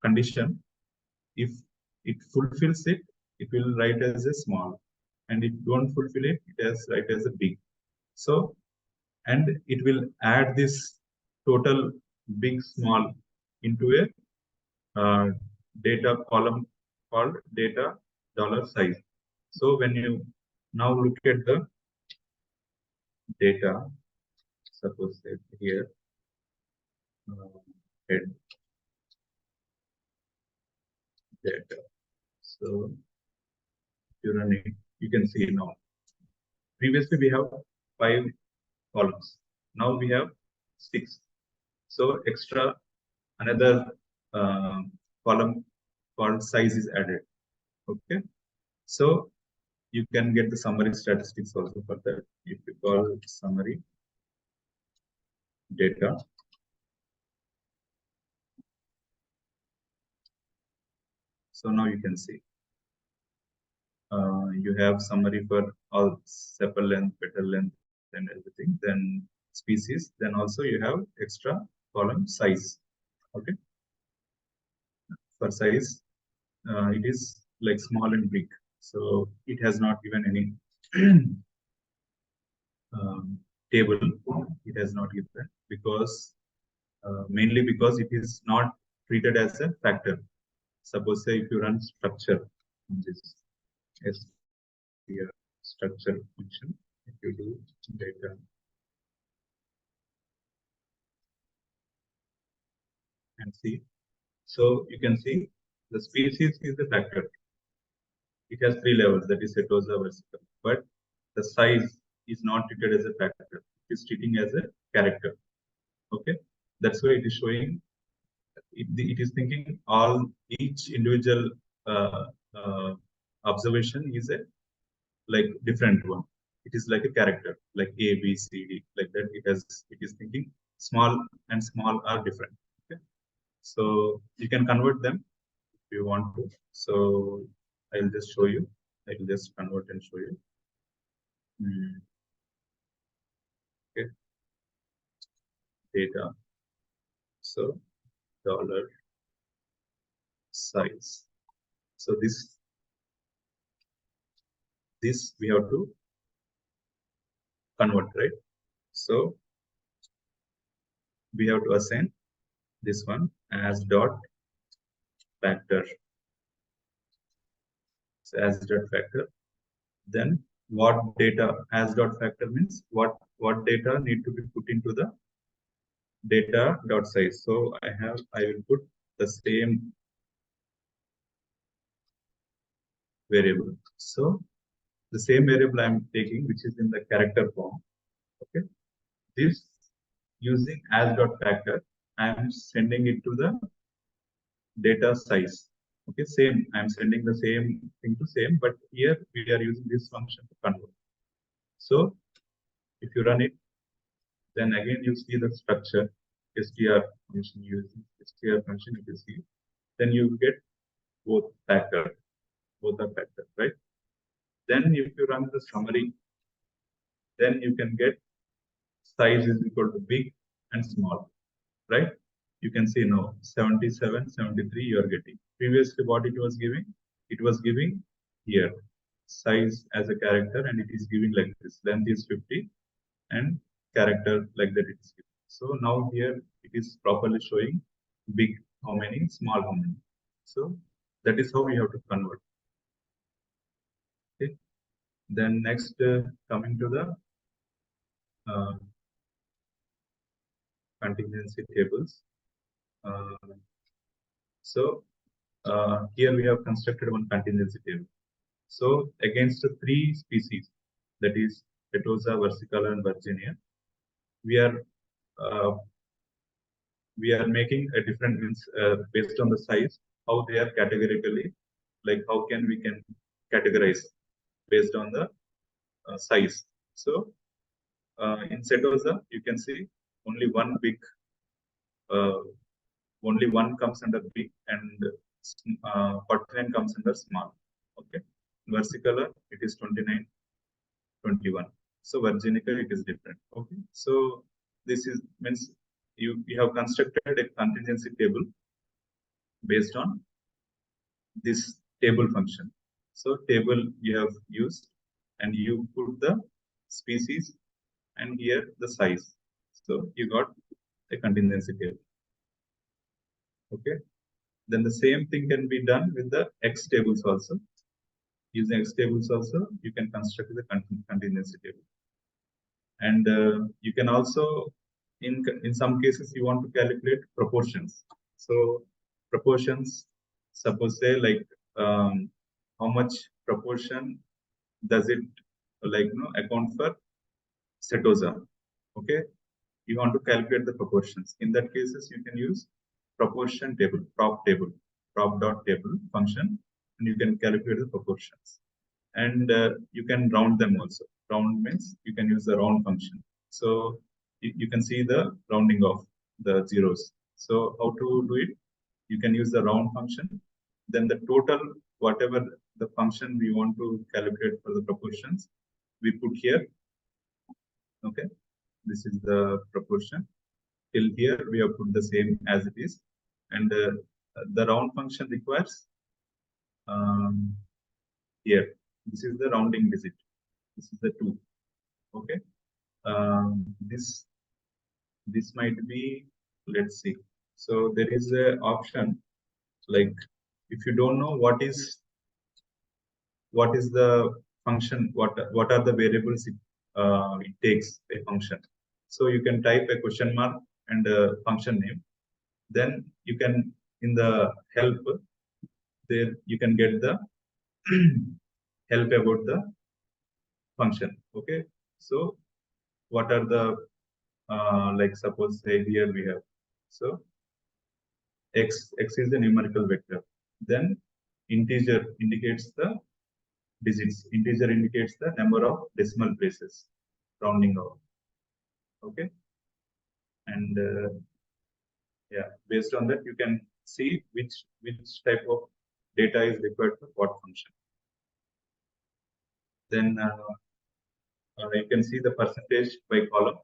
condition. If it fulfills it, it will write as a small, and if don't fulfill it, it has write as a big. So, and it will add this total big small into a data column called data dollar size. So when you now look at the data, suppose here head data. So you run it, you can see now. Previously we have 5 columns. Now we have 6. So extra another column called size is added. Okay. So you can get the summary statistics also for that. If you call summary data, so now you can see you have summary for all sepal length, petal length, and everything. Then species, then also you have extra column size. Okay. For size, it is like small and big. So it has not given any table. It has not given because mainly because it is not treated as a factor. Suppose say if you run structure on this structure function, if you do data and see, so you can see the species is the factor. It has 3 levels, that is setosa, versical, but the size is not treated as a factor. It is treating as a character. Okay, that's why it is showing. It is thinking each individual observation is a like different one. It is like a character, like A, B, C, D, like that. It is thinking small and small are different. Okay, so you can convert them if you want to. So I'll just show you. I will just convert and show you. Okay, data. So dollar size. So this we have to convert, right? So we have to assign this one as dot factor. So as dot factor. Then what data as dot factor means what data need to be put into the data dot size. So I will put the same variable. So the same variable I am taking, which is in the character form. Okay, this using as dot factor, I am sending it to the data size. Okay, same. I am sending the same thing to same, but here we are using this function to convert. So if you run it, then again you see the structure str function using str function. If you see, then you get both are factor, right? Then if you run the summary, then you can get size is equal to big and small, right? You can see now 77, 73 you are getting. Previously what it was giving here size as a character, and it is giving like this, length is 50 and character like that it is given. So now here it is properly showing big how many, small how many. So that is how we have to convert. Okay. Then next coming to the contingency tables. So here we have constructed one contingency table. So against the 3 species, that is Setosa, versicolor, and Virginia, we are making a different means based on the size, how they are categorically, like how we can categorize based on the size. So in Setosa, you can see only one big, only one comes under big, and 49 comes under small. Okay, versicolor it is 29, 21. So Virginica it is different. Okay, so this is means you have constructed a contingency table based on this table function. So table you have used, and you put the species and here the size. So you got a contingency table. Okay, then the same thing can be done with the X tables also. Using X tables also, you can construct the contingency table. And you can also, in some cases, you want to calculate proportions. So proportions, suppose say like how much proportion does it account for Setosa? Okay, you want to calculate the proportions. In that cases, you can use proportion table, prop dot table function, and you can calculate the proportions. And you can round them also. Round means you can use the round function. So you can see the rounding of the zeros. So how to do it? You can use the round function. Then the total, whatever the function we want to calculate for the proportions, we put here. Okay. This is the proportion. Till here we have put the same as it is, and the round function requires here. This is the rounding digit. This is the 2. Okay. This might be, let's see. So there is a option, like if you don't know what is the function, what are the variables it takes a function. So you can type a question mark and a function name. Then you can, in the help, there you can get the help about the function. Okay. So what are the like suppose say here we have, so x is the numerical vector. Then integer indicates the digits. Integer indicates the number of decimal places, rounding off. Okay. And yeah, based on that you can see which type of data is required for what function. Then you can see the percentage by column.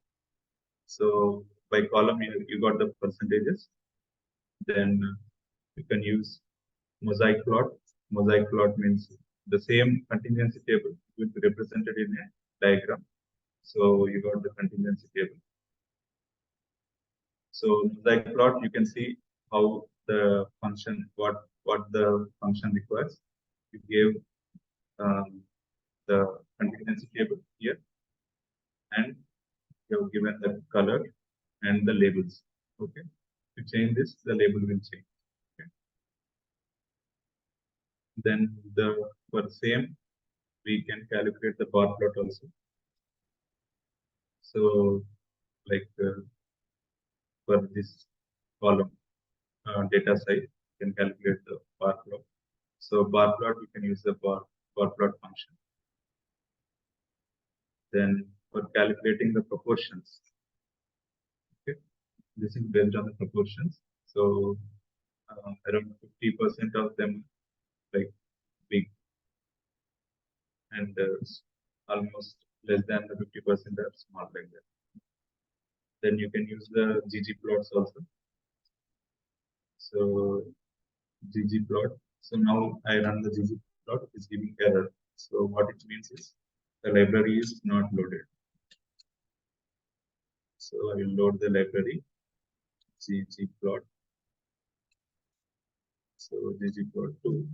So by column you got the percentages. Then you can use mosaic plot. Mosaic plot means the same contingency table will be represented in a diagram. So you got the contingency table. So mosaic plot, you can see how the function, what the function requires. You gave the contingency table here, and you have given the color and the labels. Okay. To change this, the label will change. Okay. Then for the same, we can calculate the bar plot also. So like for this column data side, you can calculate the bar plot. So bar plot, you can use the bar plot function. Then for calculating the proportions, okay, this is based on the proportions. So around 50% of them like big, and almost less than the 50% are small like that. Then you can use the ggplots also. So ggplot. So now I run the ggplot, it is giving error. So what it means is the library is not loaded. So I will load the library ggplot. So ggplot2.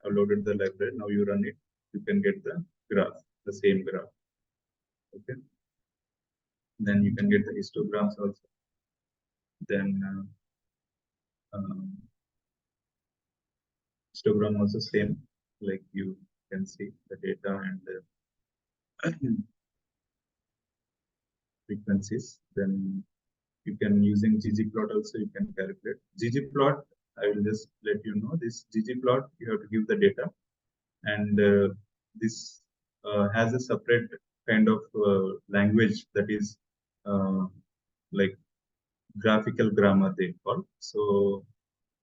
I loaded the library. Now you run it. You can get the graph, the same graph. Okay. Then you can get the histograms also. Then histogram also same, like you can see the data and the frequencies. Then you can, using ggplot also you can calculate. ggplot, I will just let you know, this ggplot you have to give the data, and this has a separate kind of language that is like graphical grammar they call. So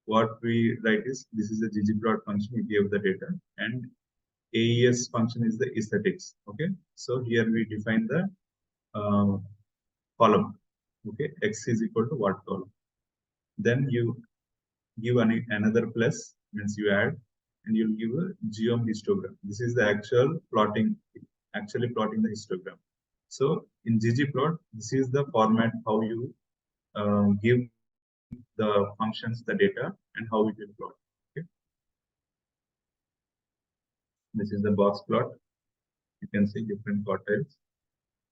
what we write is, this is a ggplot function, we give the data, and AES function is the aesthetics. Okay, so here we define the column. Okay, x is equal to what column. Then you give another plus, means you add, and you'll give a geom histogram. This is the actual plotting, actually plotting the histogram. So in ggplot, this is the format how you give the functions the data and how it will plot. Okay. This is the box plot. You can see different quartiles.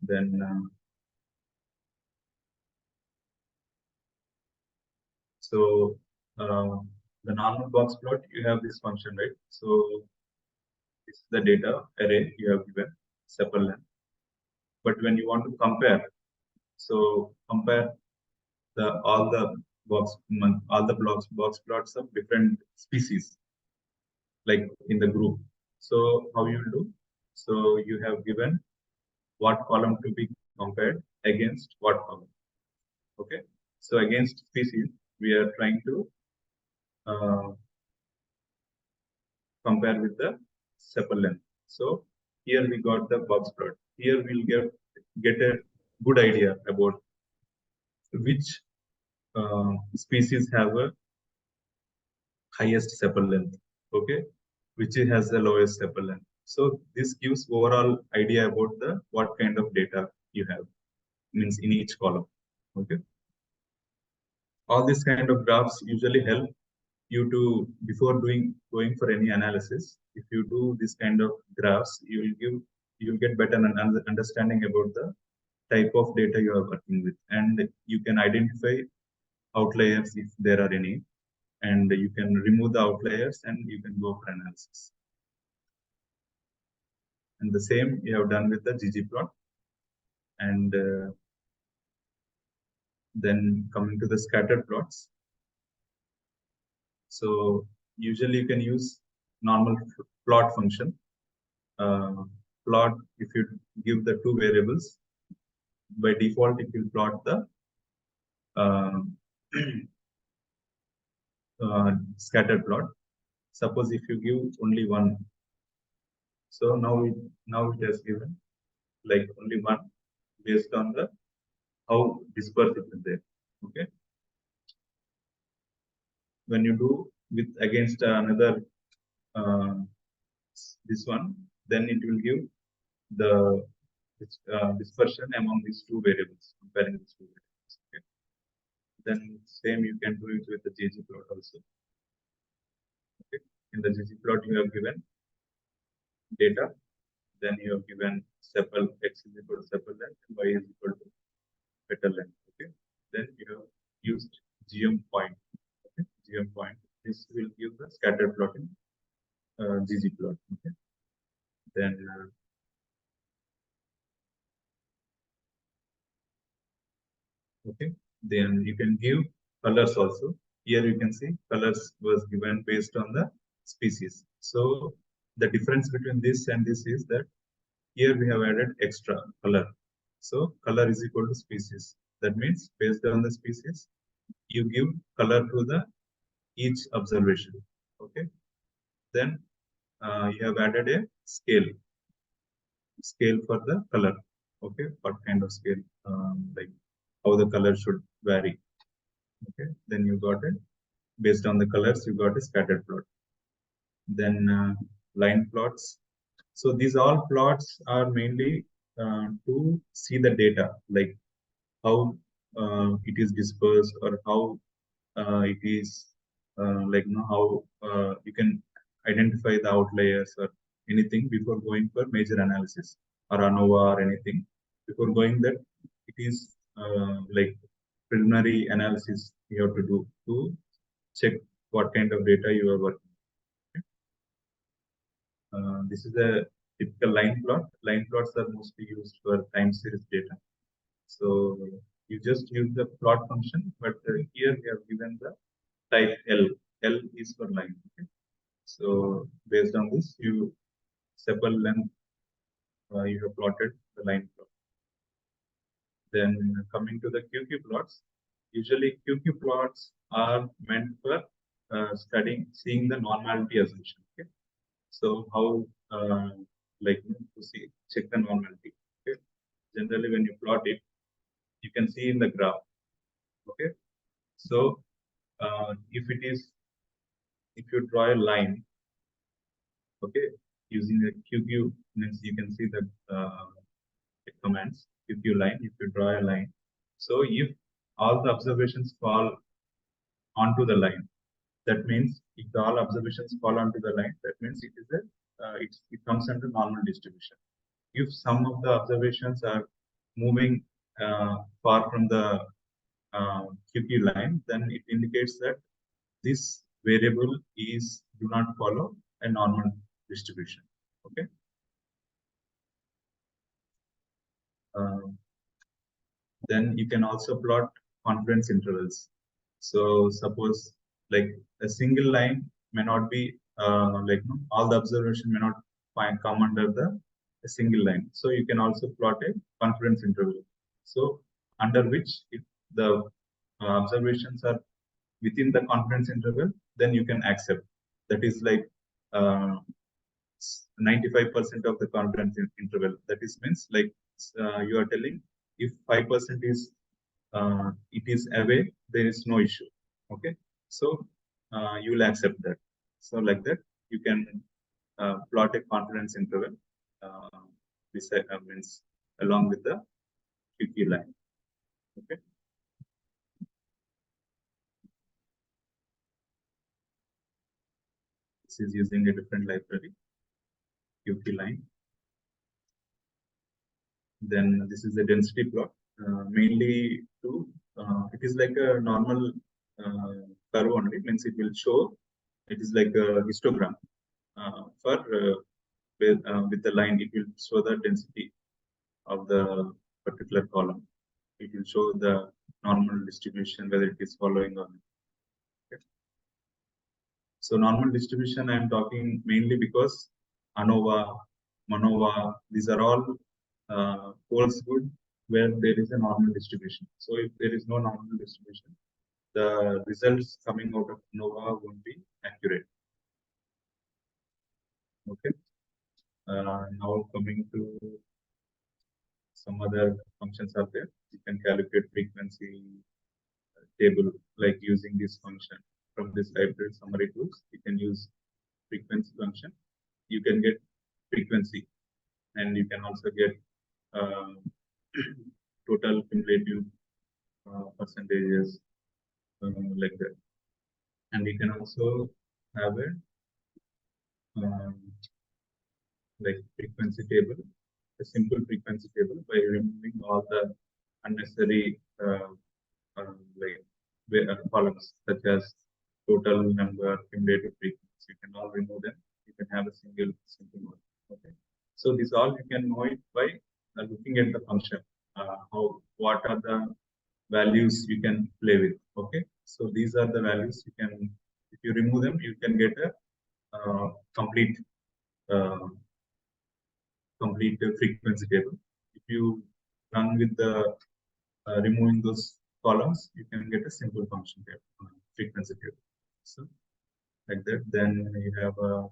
Then so the normal box plot, you have this function, right? So this is the data array you have given, sepal length. But when you want to compare, so compare all the box plots of different species, like in the group. So how you will do? So you have given what column to be compared against what column. Okay. So against species, we are trying to compare with the sepal length. So here we got the box plot. Here we'll get a good idea about which species have a highest sepal length, okay, which has the lowest sepal length. So this gives overall idea about the what kind of data you have, means in each column, okay. All these kind of graphs usually help you to, before going for any analysis, if you do this kind of graphs, you'll get better understanding about the type of data you are working with, and you can identify outliers if there are any, and you can remove the outliers and you can go for analysis. And the same you have done with the ggplot. And then coming to the scattered plots. So usually you can use normal plot function. Plot, if you give the two variables, by default it will plot the scattered plot. Suppose if you give only one, so now it has given like only one based on the how dispersed it is there. Okay. When you do with against another this one, then it will give the dispersion among these two variables, comparing these two variables. Okay. Then same you can do it with the ggplot also. Okay. In the ggplot you have given data, then you have given sepal, x is equal to sepal length and y is equal to petal length. Okay. Then you have used GM point. Okay. GM point. This will give the scattered plot in ggplot. Okay. Then okay. Then you can give colors also. Here you can see colors was given based on the species. So the difference between this and this is that here we have added extra color. So color is equal to species. That means based on the species, you give color to the each observation. Okay. Then you have added a scale for the color. Okay. What kind of scale? Like how the color should vary. Okay. Then you got it. Based on the colors, you got a scattered plot. Then line plots. So these all plots are mainly to see the data, like how it is dispersed, or how it is like how you can identify the outliers or anything before going for major analysis or ANOVA or anything. Before going that, it is like preliminary analysis you have to do to check what kind of data you are working. This is a typical line plot. Line plots are mostly used for time series data. So you just use the plot function, but here we have given the type L. L is for line. Okay? So based on this, you sepal length, you have plotted the line plot. Then coming to the QQ plots, usually QQ plots are meant for seeing the normality assumption. Okay? So how like to see check the normality. Okay? Generally, when you plot it, you can see in the graph. Okay, so if you draw a line, okay, using a QQ, means you can see that commands QQ line. If you draw a line, so if all the observations fall onto the line, that means if all observations fall onto the line, that means it is it comes under normal distribution. If some of the observations are moving far from the QQ line, then it indicates that this variable do not follow a normal distribution. Okay. Then you can also plot confidence intervals. So suppose like a single line may not be all the observation may not come under a single line. So you can also plot a confidence interval. So under which if the observations are within the confidence interval, then you can accept. That is like 95% of the confidence interval. That is means like you are telling If 5% is it is away, there is no issue. Okay, so you will accept that. So like that, you can plot a confidence interval. This means along with the QQ line. Okay. This is using a different library, QQ line. Then this is a density plot, mainly to it is like a normal curve only. Means it will show. It is like a histogram for with the line. It will show the density of the particular column. It will show the normal distribution, whether it is following or not. Okay. So normal distribution I am talking mainly because ANOVA, MANOVA, these are all holds good where there is a normal distribution. So if there is no normal distribution, the results coming out of ANOVA won't be accurate. Okay. Now coming to some other functions are there. You can calculate frequency table like using this function from this library summary tools. You can use frequency function. You can get frequency, and you can also get total cumulative percentages like that. And you can also have a like frequency table, a simple frequency table by removing all the unnecessary columns such as total number, cumulative frequency. You can all remove them. You can have a simple one. Okay. So this all you can know it by looking at the function. What are the values you can play with? Okay. So these are the values you can. If you remove them, you can get a complete frequency table. If you run with the removing those columns, you can get a simple function table, frequency table. So like that, then you have a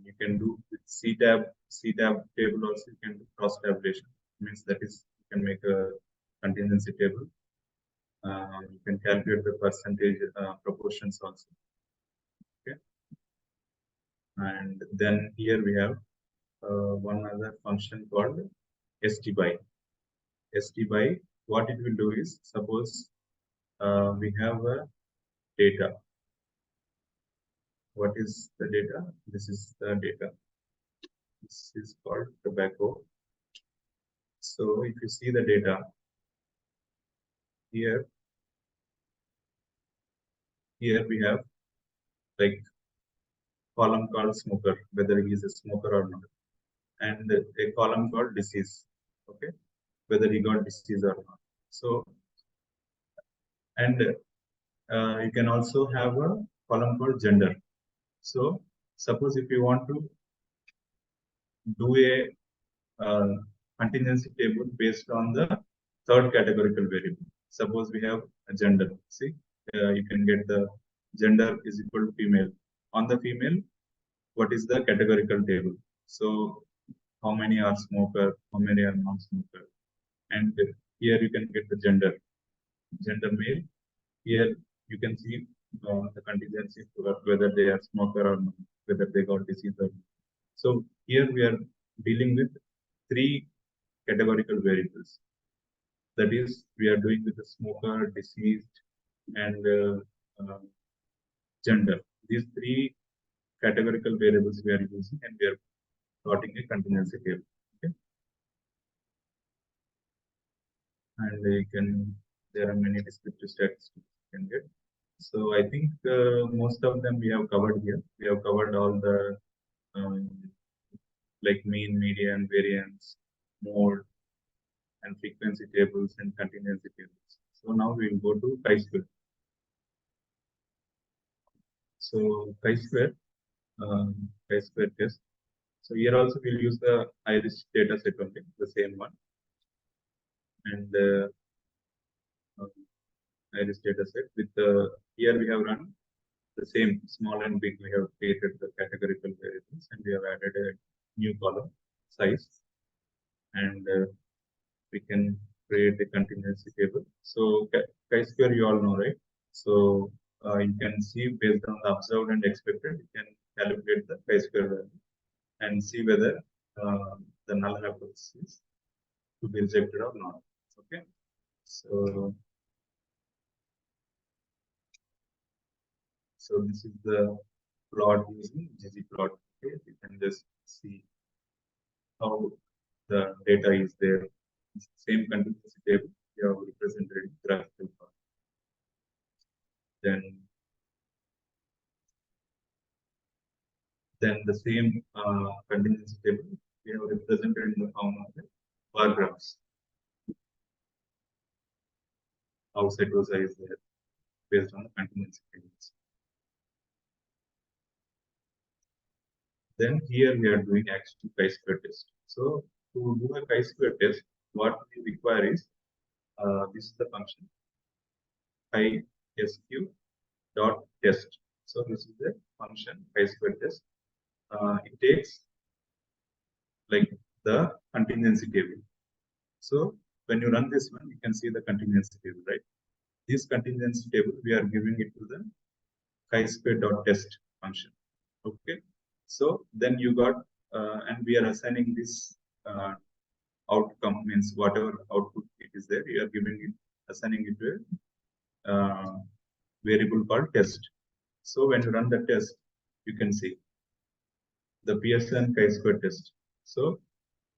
you can do with C tab table also. You can do cross tabulation. Means that is you can make a contingency table. You can calculate the percentage proportions also. Okay, and then here we have one other function called STBY. STBY, what it will do is, suppose we have a data. What is the data? This is the data. This is called tobacco. So if you see the data here we have like column called smoker, whether he is a smoker or not, and a column called disease. Okay, whether he got disease or not. So, and you can also have a column called gender. So suppose if you want to do a contingency table based on the third categorical variable. Suppose we have a gender. See, you can get the gender is equal to female. On the female, what is the categorical table? So how many are smoker, how many are non-smoker, and here you can get the gender male. Here you can see the contingency whether they are smoker or not, whether they got disease or not. So here we are dealing with 3 categorical variables. That is, we are doing with the smoker, deceased, and gender. These 3 categorical variables we are using, and we are plotting a contingency table. Okay, and there are many descriptive statistics you can get. So I think most of them we have covered here. We have covered all the like mean, median, variance, mode, and frequency tables and contingency tables. So now we will go to chi-square. So chi-square test. So here also we'll use the iris data set only, the same one, and iris data set with the here we have run the same small and big. We have created the categorical variables, and we have added a new column size, and we can create a contingency table. So chi-square you all know, right? So you can see based on the observed and expected, you can calculate the chi-square value and see whether the null hypothesis to be rejected or not. Okay. So this is the plot using ggplot. Okay, you can just see how the data is there. It's the same contingency table we have represented in graphical form. Then the same contingency table we have represented in the form of the bar graphs. How cytosa is there based on the contingency tables. Then here we are doing actual chi-square test. So to do a chi-square test, what we require is this is the function chi-sq dot test. So this is the function chi-square test. It takes like the contingency table. So when you run this one, you can see the contingency table, right? This contingency table we are giving it to the chi-square dot test function. Okay. So then you got and we are assigning this outcome, means whatever output it is there, you are giving it, assigning it to a variable called test. So when you run the test, you can see the Pearson chi-square test. So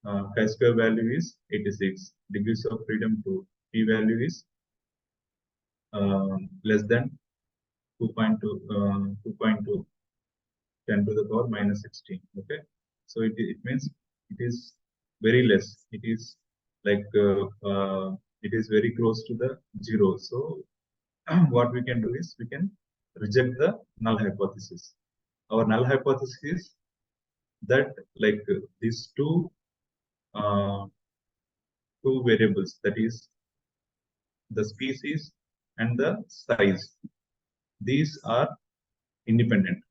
chi-square value is 86. Degrees of freedom to p-value is less than 2.2 10 to the power minus 16. Okay, so it means it is very less. It is like it is very close to the 0. So what we can do is we can reject the null hypothesis. Our null hypothesis is that like these two variables, that is the species and the size, these are independent.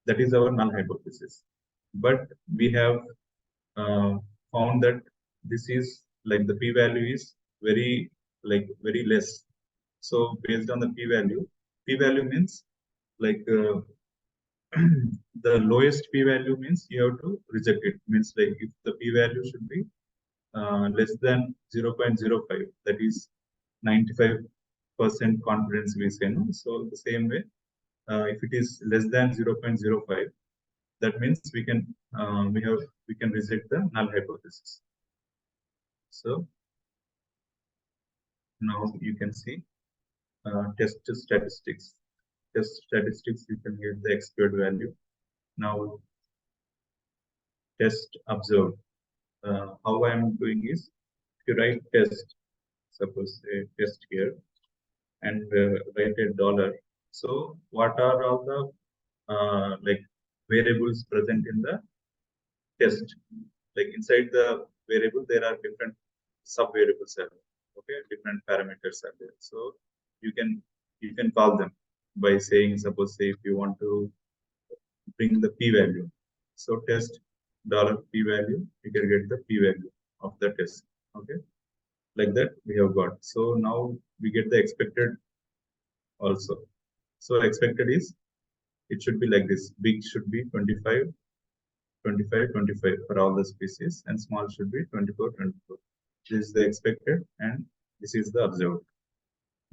That is our null hypothesis. But we have found that this is like the p-value is very less. So based on the p-value means like the lowest p-value means you have to reject it. Means like if the p-value should be less than 0.05, that is 95% confidence we say. No? So the same way, if it is less than 0.05, that means we can reject the null hypothesis. So now you can see test statistics. Test statistics, you can get the x-squared value. Now test observed. How I am doing is, if you write test, suppose a test here, and write a $. So what are all the like variables present in the test? Like inside the variable, there are different sub variables. Okay, different parameters are there. So you can call them by saying, suppose say if you want to bring the p-value, so test $p-value, you can get the p-value of the test. Okay, like that we have got. So now we get the expected also. So expected is, it should be like this. Big should be 25, 25, 25 for all the species, and small should be 24, 24. This is the expected, and this is the observed.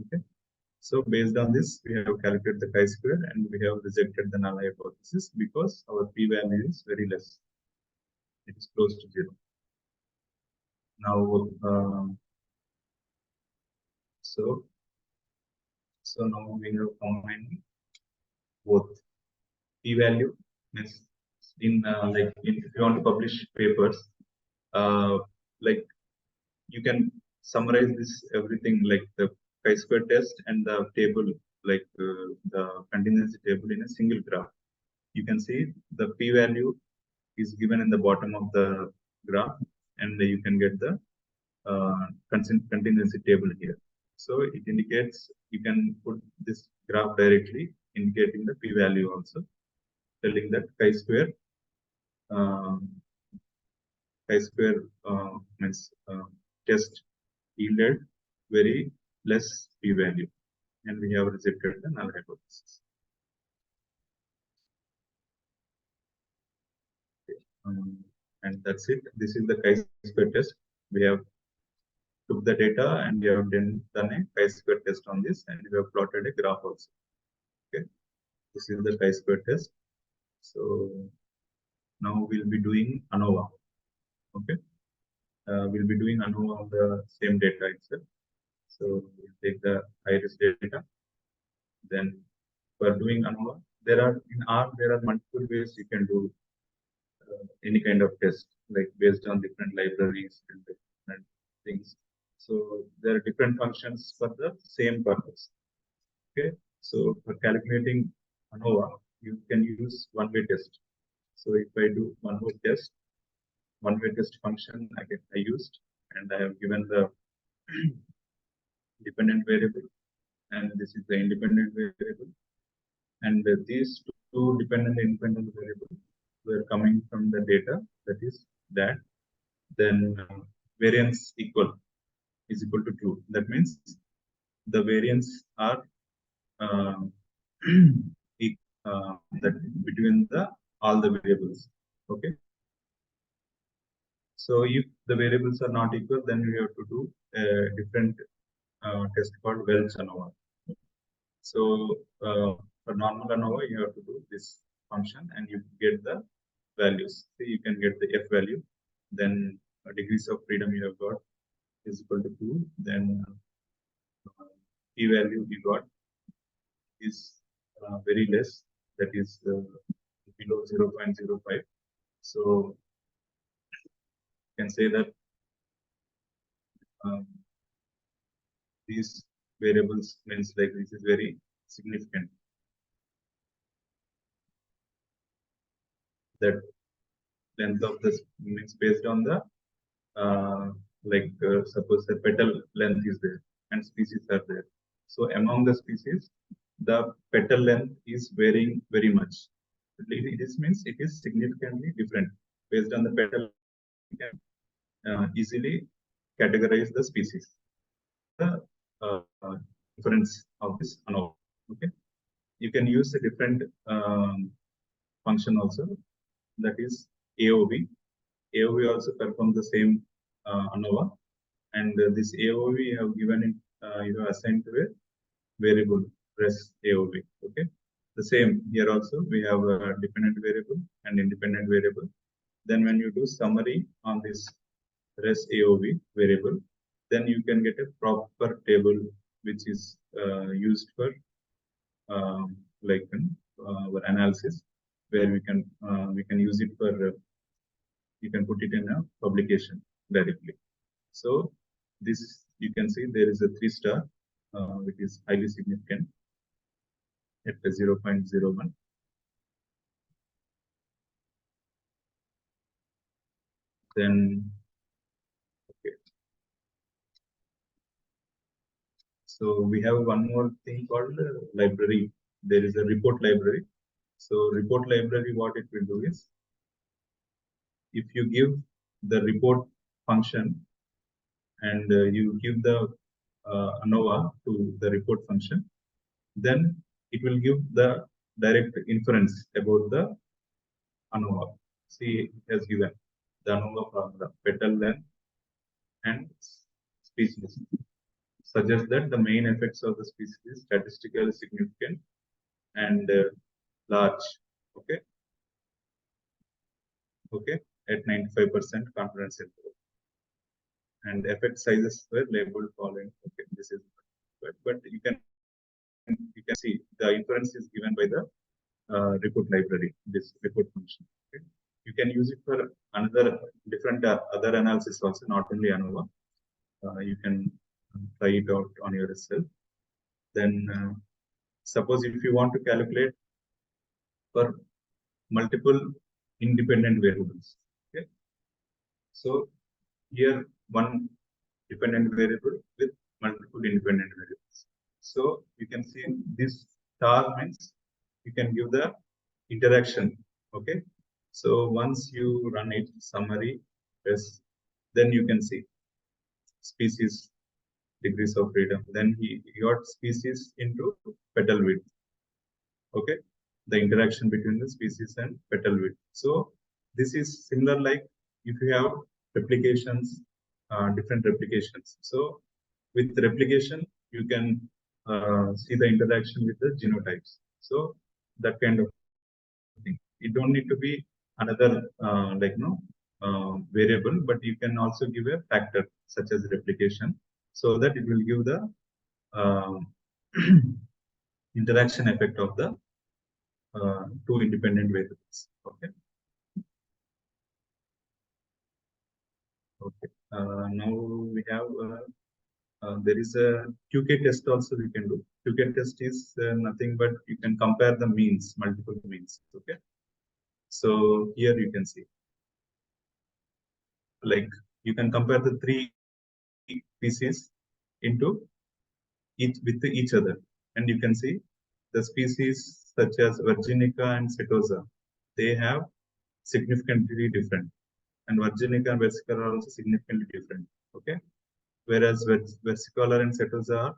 Okay. So based on this, we have calculated the chi-square, and we have rejected the null hypothesis because our p-value is very less. It is close to 0. Now, so now we have combined both. P-value means if you want to publish papers, like you can summarize this everything like the chi-square test and the table, like the contingency table in a single graph. You can see the p-value is given in the bottom of the graph, and you can get the contingency table here. So it indicates, you can put this graph directly indicating the p-value also, telling that chi-square means test yielded very less p-value, and we have rejected the null hypothesis. And that's it. This is the chi-square test. We have took the data and we have done a chi-square test on this, and we have plotted a graph also. Okay, this is the chi-square test. So now we'll be doing ANOVA. Okay, we'll be doing ANOVA on the same data itself. So we'll take the iris data. Then for doing ANOVA, there are multiple ways you can do any kind of test, like based on different libraries and different things. So there are different functions for the same purpose. Okay, so for calculating ANOVA, you can use one-way test. So if I do one-way test function I used, and I have given the dependent variable, and this is the independent variable, and these two dependent and independent variables were coming from the data, that is that. Then variance is equal to true. That means the variance are that between all the variables. Okay. So if the variables are not equal, then we have to do a different test called Welch ANOVA. So for normal ANOVA, you have to do this function and you get the values. So you can get the F value, then degrees of freedom you have got is equal to 2. Then P value you got is very less, that is below 0.05. So you can say that these variables means like this is very significant. That length of this means based on the suppose the petal length is there and species are there. So among the species, the petal length is varying very much. This means it is significantly different. Based on the petal, you can easily categorize the species. The difference of this ANOVA. Okay, you can use a different function also, that is AOV. AOV also performs the same ANOVA, and this AOV you have given it, you have assigned to a variable res AOV. Okay, the same here also we have a dependent variable and independent variable. Then when you do summary on this res AOV variable, then you can get a proper table which is used for our analysis, where we can use it for you can put it in a publication directly. So this, you can see there is a 3 star, which is highly significant at 0.01. Then okay. So we have one more thing called library. There is a report library. So report library, what it will do is, if you give the report function and you give the ANOVA to the report function, then it will give the direct inference about the ANOVA. See, it has given the ANOVA formula, petal length and species, suggests that the main effects of the species is statistically significant and large. Okay. Okay, at 95% confidence interval. And effect sizes were labeled following. Okay, this is but you can see the inference is given by the report library, this report function. Okay. You can use it for another different other analysis also, not only ANOVA. You can try it out on yourself. Then suppose if you want to calculate for multiple independent variables. Okay. So here one dependent variable with multiple independent variables. So you can see this star means you can give the interaction. Okay. So once you run it summary, yes, then you can see species degrees of freedom. Then he got species into petal width. Okay, the interaction between the species and petal width. So this is similar like if you have replications, different replications. So with replication, you can see the interaction with the genotypes. So that kind of thing. It don't need to be another variable, but you can also give a factor such as replication, so that it will give the um, interaction effect of the two independent variables. Okay. Okay. Now we have there is a QK test also we can do. QK test is nothing but you can compare the means, multiple means. Okay. So here you can see, like you can compare the three species into each with each other, and you can see the species such as Virginica and Setosa, they have significantly different, and Virginica and Versicolor are also significantly different. Okay, whereas Versicolor and Setosa are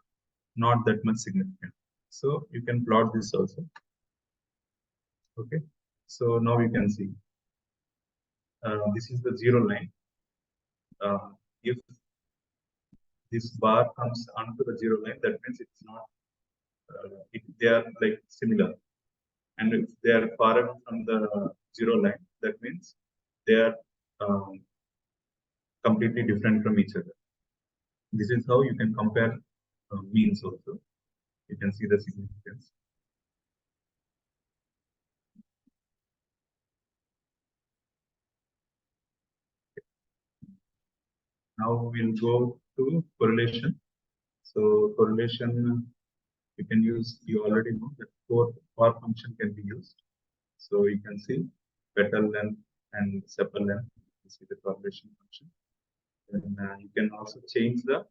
not that much significant. So you can plot this also. Okay, so now you can see this is the zero line. If this bar comes onto the zero line, that means it's not. They are like similar, and if they are far away from the zero line, that means they are completely different from each other. This is how you can compare means also. You can see the significance. Now we'll go to correlation. So correlation, you can use, you already know that for function can be used. So you can see petal length and sepal length. You see the correlation function. And you can also change the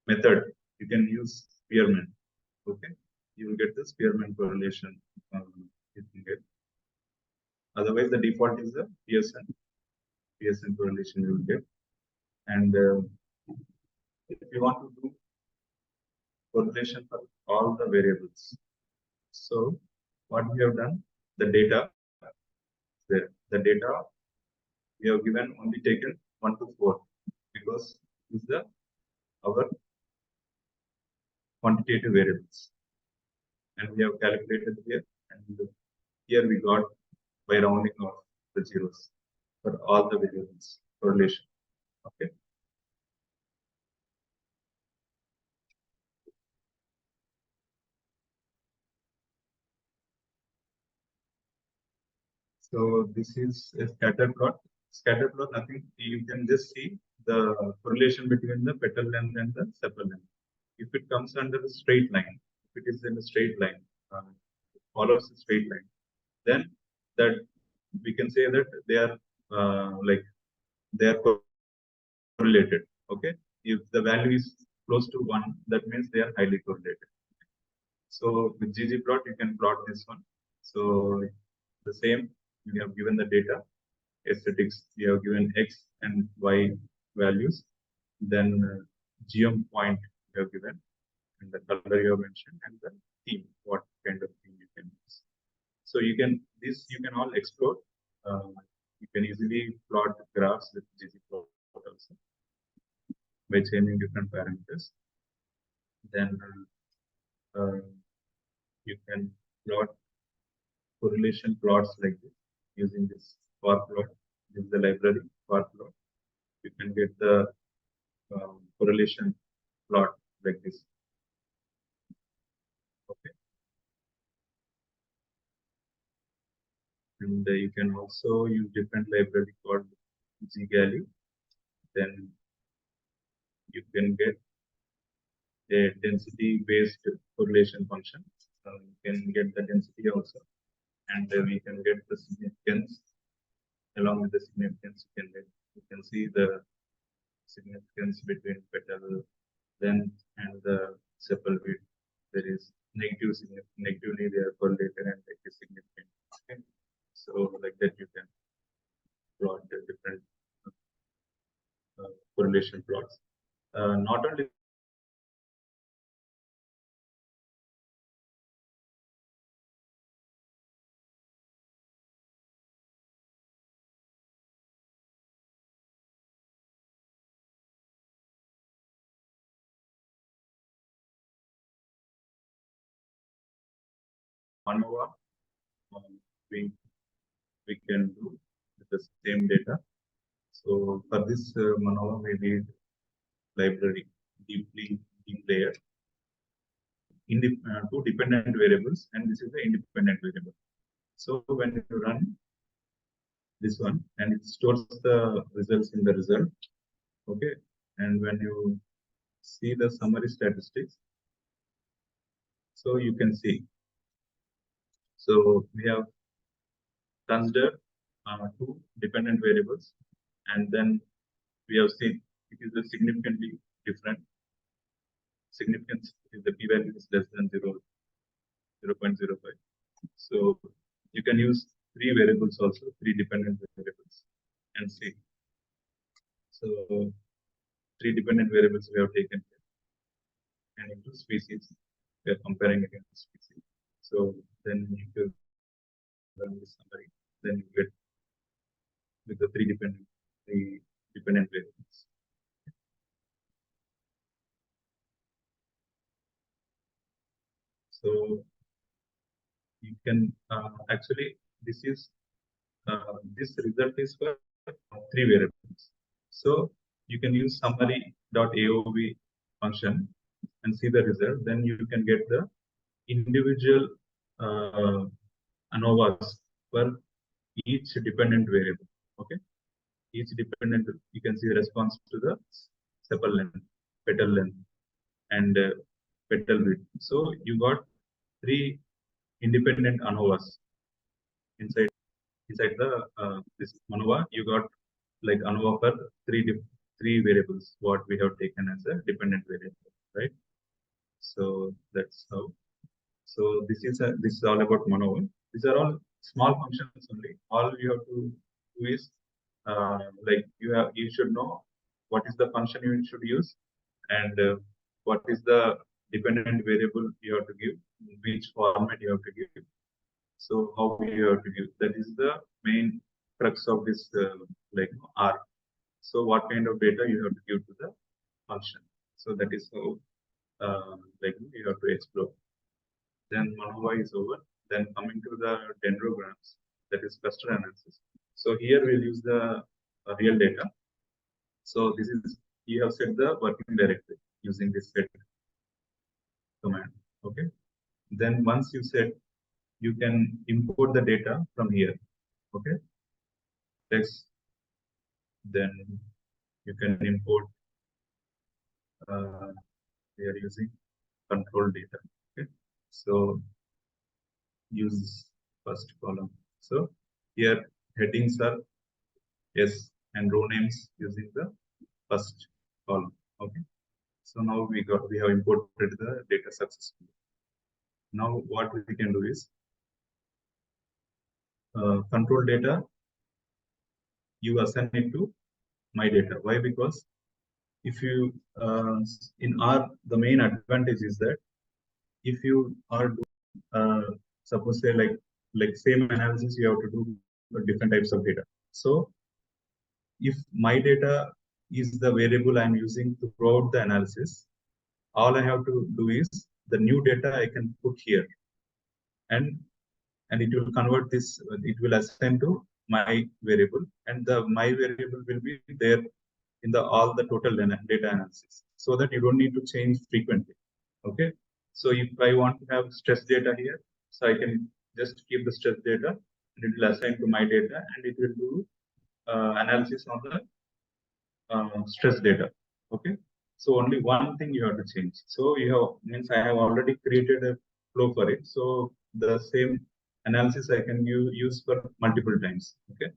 method. You can use Spearman. Okay, you will get the Spearman correlation. You can get. Otherwise, the default is the Pearson correlation you will get. And if you want to do correlation for all the variables, so what we have done, the data there, the data we have given only taken 1 to 4 because this is the our quantitative variables, and we have calculated here, and here we got by rounding off the zeros for all the variables correlation. Okay. So this is a scatter plot. Scatter plot, nothing. You can just see the correlation between the petal length and the sepal length. If it comes under a straight line, if it is in a straight line, follows a straight line, then that we can say that they are they are correlated. Okay. If the value is close to 1, that means they are highly correlated. So with ggplot, you can plot this one. So the same, we have given the data, aesthetics, we have given X and Y values, then GM point you have given, and the color you have mentioned, and the theme, what kind of theme you can use. So you can, this you can all explore. You can easily plot graphs with ggplot also by changing different parameters. Then you can plot correlation plots like this using this bar plot. This is the library bar plot. You can get the correlation plot like this. Okay. And you can also use different library called galley. Then you can get a density based correlation function. You can get the density also, and we can get the significance. Along with the significance, you can see the significance between petal length and the sepal width. There is negatively they are correlated, and it is significant. Okay. So like that you can plot the different correlation plots. ANOVA we can do with the same data. So for this ANOVA, we need library deep layer, two dependent variables, and this is the independent variable. So when you run this one, and it stores the results in the result, okay, and when you see the summary statistics, so you can see. So we have considered two dependent variables, and then we have seen it is a significantly different. Significance is the p-value is less than 0.05. So you can use three variables also, three dependent variables, and see. So three dependent variables we have taken here, and into species, we are comparing against species. So then if you run this summary, then you get with the three dependent variables. So you can actually this result is for three variables. So you can use summary.aov function and see the result. Then you can get the individual ANOVAs for each dependent variable. Okay, each dependent you can see the response to the sepal length, petal length, and petal width. So you got three independent ANOVAs inside the this ANOVA. You got like ANOVA for three variables what we have taken as a dependent variable, right? So that's how. So this is all about ANOVA. These are all small functions only. All you have to do is like you should know what is the function you should use, and what is the dependent variable you have to give, which format you have to give. So how you have to give, that is the main crux of this like R. So what kind of data you have to give to the function. So that is how like you have to explore. Then ANOVA is over. Then coming to the dendrograms, that is cluster analysis. So here we'll use the real data. So this is you have set the working directory using this set command. Okay. Then once you set, you can import the data from here. Okay. Text. Then you can import. We are using control data. Okay. So use first column. So here headings are yes, and row names using the first column. Okay. So now we have imported the data successfully. Now what we can do is control data. You assign it to my data. Why? Because if you in R, the main advantage is that if you are doing suppose say like same analysis, you have to do different types of data. So if my data is the variable I'm using throughout the analysis, all I have to do is the new data I can put here, and it will convert this. It will assign to my variable, and the my variable will be there in the all the total data analysis, so that you don't need to change frequently. Okay. So if I want to have stress data here, so I can just keep the stress data, and it will assign to my data, and it will do analysis on the stress data. Okay. So only one thing you have to change. So you have means I have already created a flow for it. So the same analysis I can use for multiple times. Okay.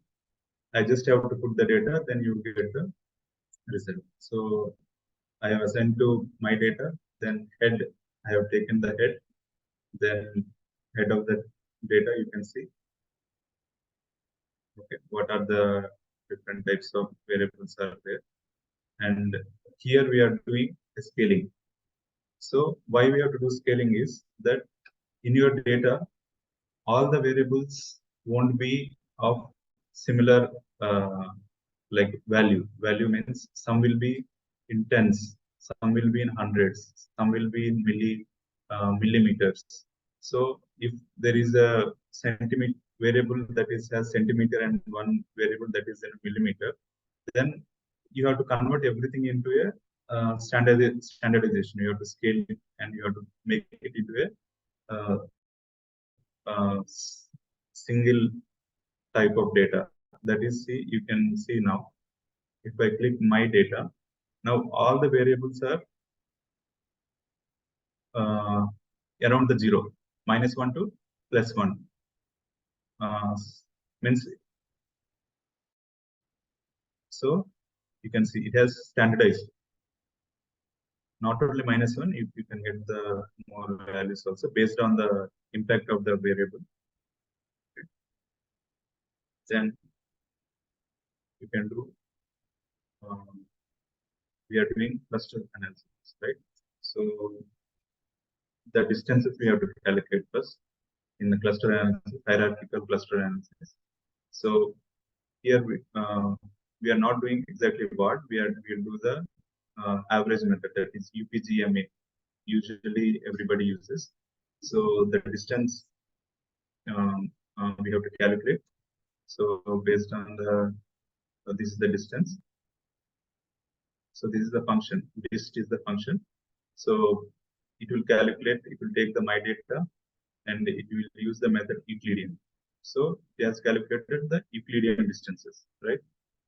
I just have to put the data, then you get the result. So I have assigned to my data, then head, I have taken the head, then head of the data, you can see. Okay, what are the different types of variables are there? And here we are doing scaling. So why we have to do scaling is that in your data, all the variables won't be of similar like value. Value means some will be in tens, some will be in hundreds, some will be in millimeters, So if there is a centimeter variable that is has centimeter and one variable that is in millimeter, then you have to convert everything into a standardization. You have to scale it and you have to make it into a single type of data. That is, see, you can see now. If I click my data, now all the variables are around the 0, -1 to +1. Means, so you can see it has standardized. Not only -1, you can get the more values also based on the impact of the variable. Then you can do, we are doing cluster analysis, right? So the distances we have to calculate first in the cluster analysis, hierarchical cluster analysis. So here we are not doing exactly what we'll do the average method, that is UPGMA. Usually everybody uses. So the distance we have to calculate. So based on the this is the distance. So this is the function. Dist is the function. So it will calculate. It will take the my data, and it will use the method Euclidean. So it has calculated the Euclidean distances, right?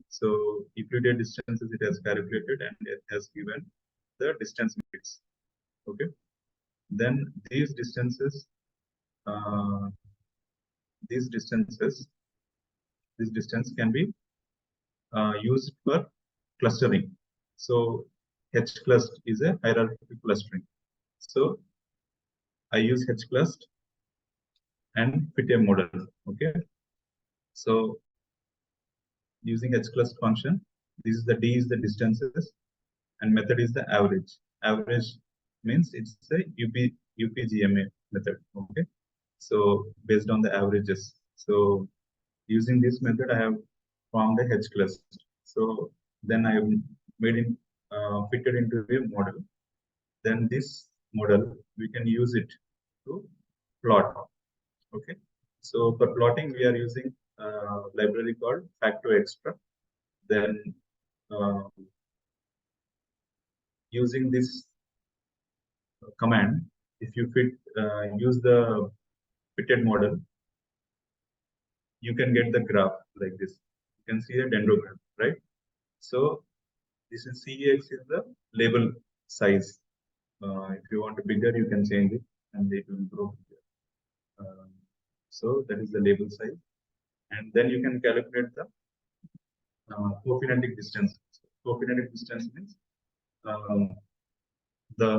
So Euclidean distances it has calculated, and it has given the distance matrix. Okay. Then these distances, this distance can be used for clustering. So H cluster is a hierarchical clustering. So I use H cluster and fit a model. Okay. So using H cluster function, this is the D is the distances, and method is the average. Average means it's a UPGMA method. Okay. So based on the averages. So using this method, I have formed a H cluster. So then I have made it fitted into a model. Then this model we can use it to plot. Okay. So for plotting, we are using a library called Facto Extra. Then using this command, if you use the fitted model, you can get the graph like this. You can see a dendrogram, right? So this is CEX is the label size. If you want it bigger, you can change it, and it will grow bigger. So that is the label size, and then you can calculate the cophonetic distance. Cophonetic distance means the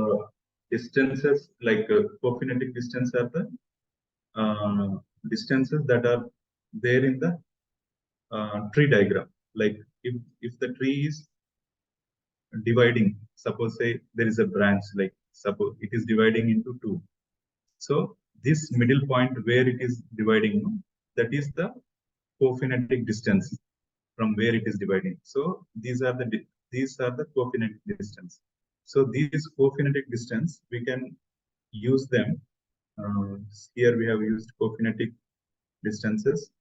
distances, like cophonetic distance are the distances that are there in the tree diagram. Like if the tree is dividing, suppose say there is a branch, like suppose it is dividing into two. So this middle point where it is dividing, that is the cophonetic distance from where it is dividing. So these are the cophonetic distance. So these cophonetic distance we can use them. Here we have used cophonetic distances.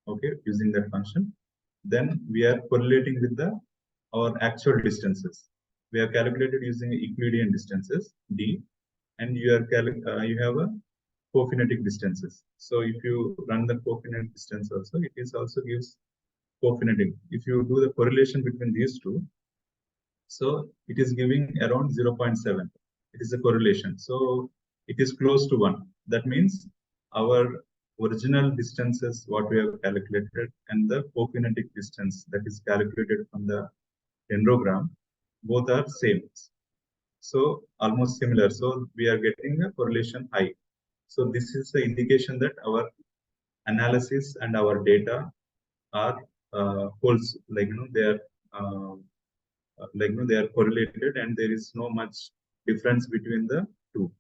Okay, using that function. Then we are correlating with our actual distances. We are calculated using Euclidean distances D, and you have a cophonetic distances. So if you run the cophonetic distance also, it is also gives cophonetic. If you do the correlation between these two, so it is giving around 0.7. It is a correlation. So it is close to 1. That means our original distances, what we have calculated, and the cophonetic distance that is calculated from the dendrogram, both are same. So almost similar. So we are getting a correlation high. So this is the indication that our analysis and our data are like they are they are correlated, and there is no much difference between the two.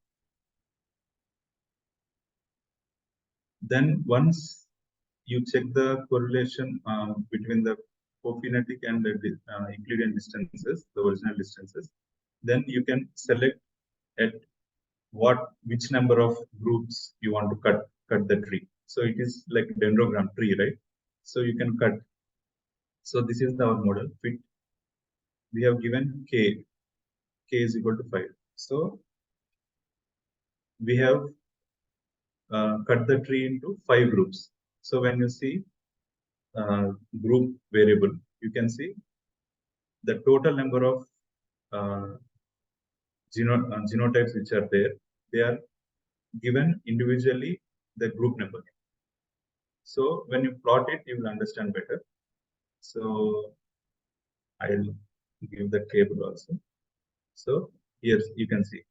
Then once you check the correlation between the cophonetic and the Euclidean distances, the original distances, then you can select at which number of groups you want to cut the tree. So it is like a dendrogram tree, right? So you can cut. So this is our model fit. We have given k is equal to 5. So we have cut the tree into 5 groups. So when you see group variable, you can see the total number of uh, genotypes which are there. They are given individually the group number. So when you plot it, you will understand better. So I'll give the table also. So here you can see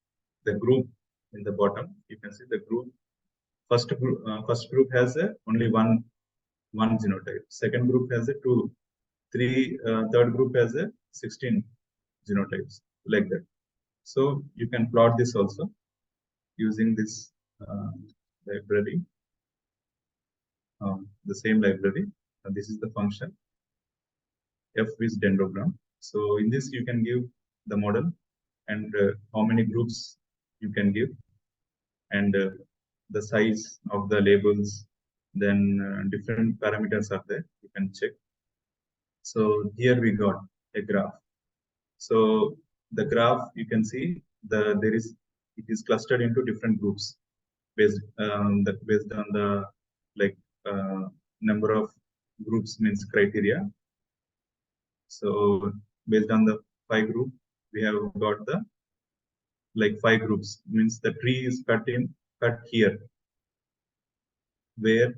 the group in the bottom. You can see the group. First group has only one genotype. Second group has a 2, 3. Third group has a 16 genotypes, like that. So you can plot this also using this library, the same library. And this is the function f is dendrogram. So in this you can give the model and how many groups you can give, and the size of the labels. Then different parameters are there. You can check. So here we got a graph. So the graph, you can see it is clustered into different groups based on the like number of groups means criteria. So based on the 5 group, we have got the 5 groups means the tree is cut here where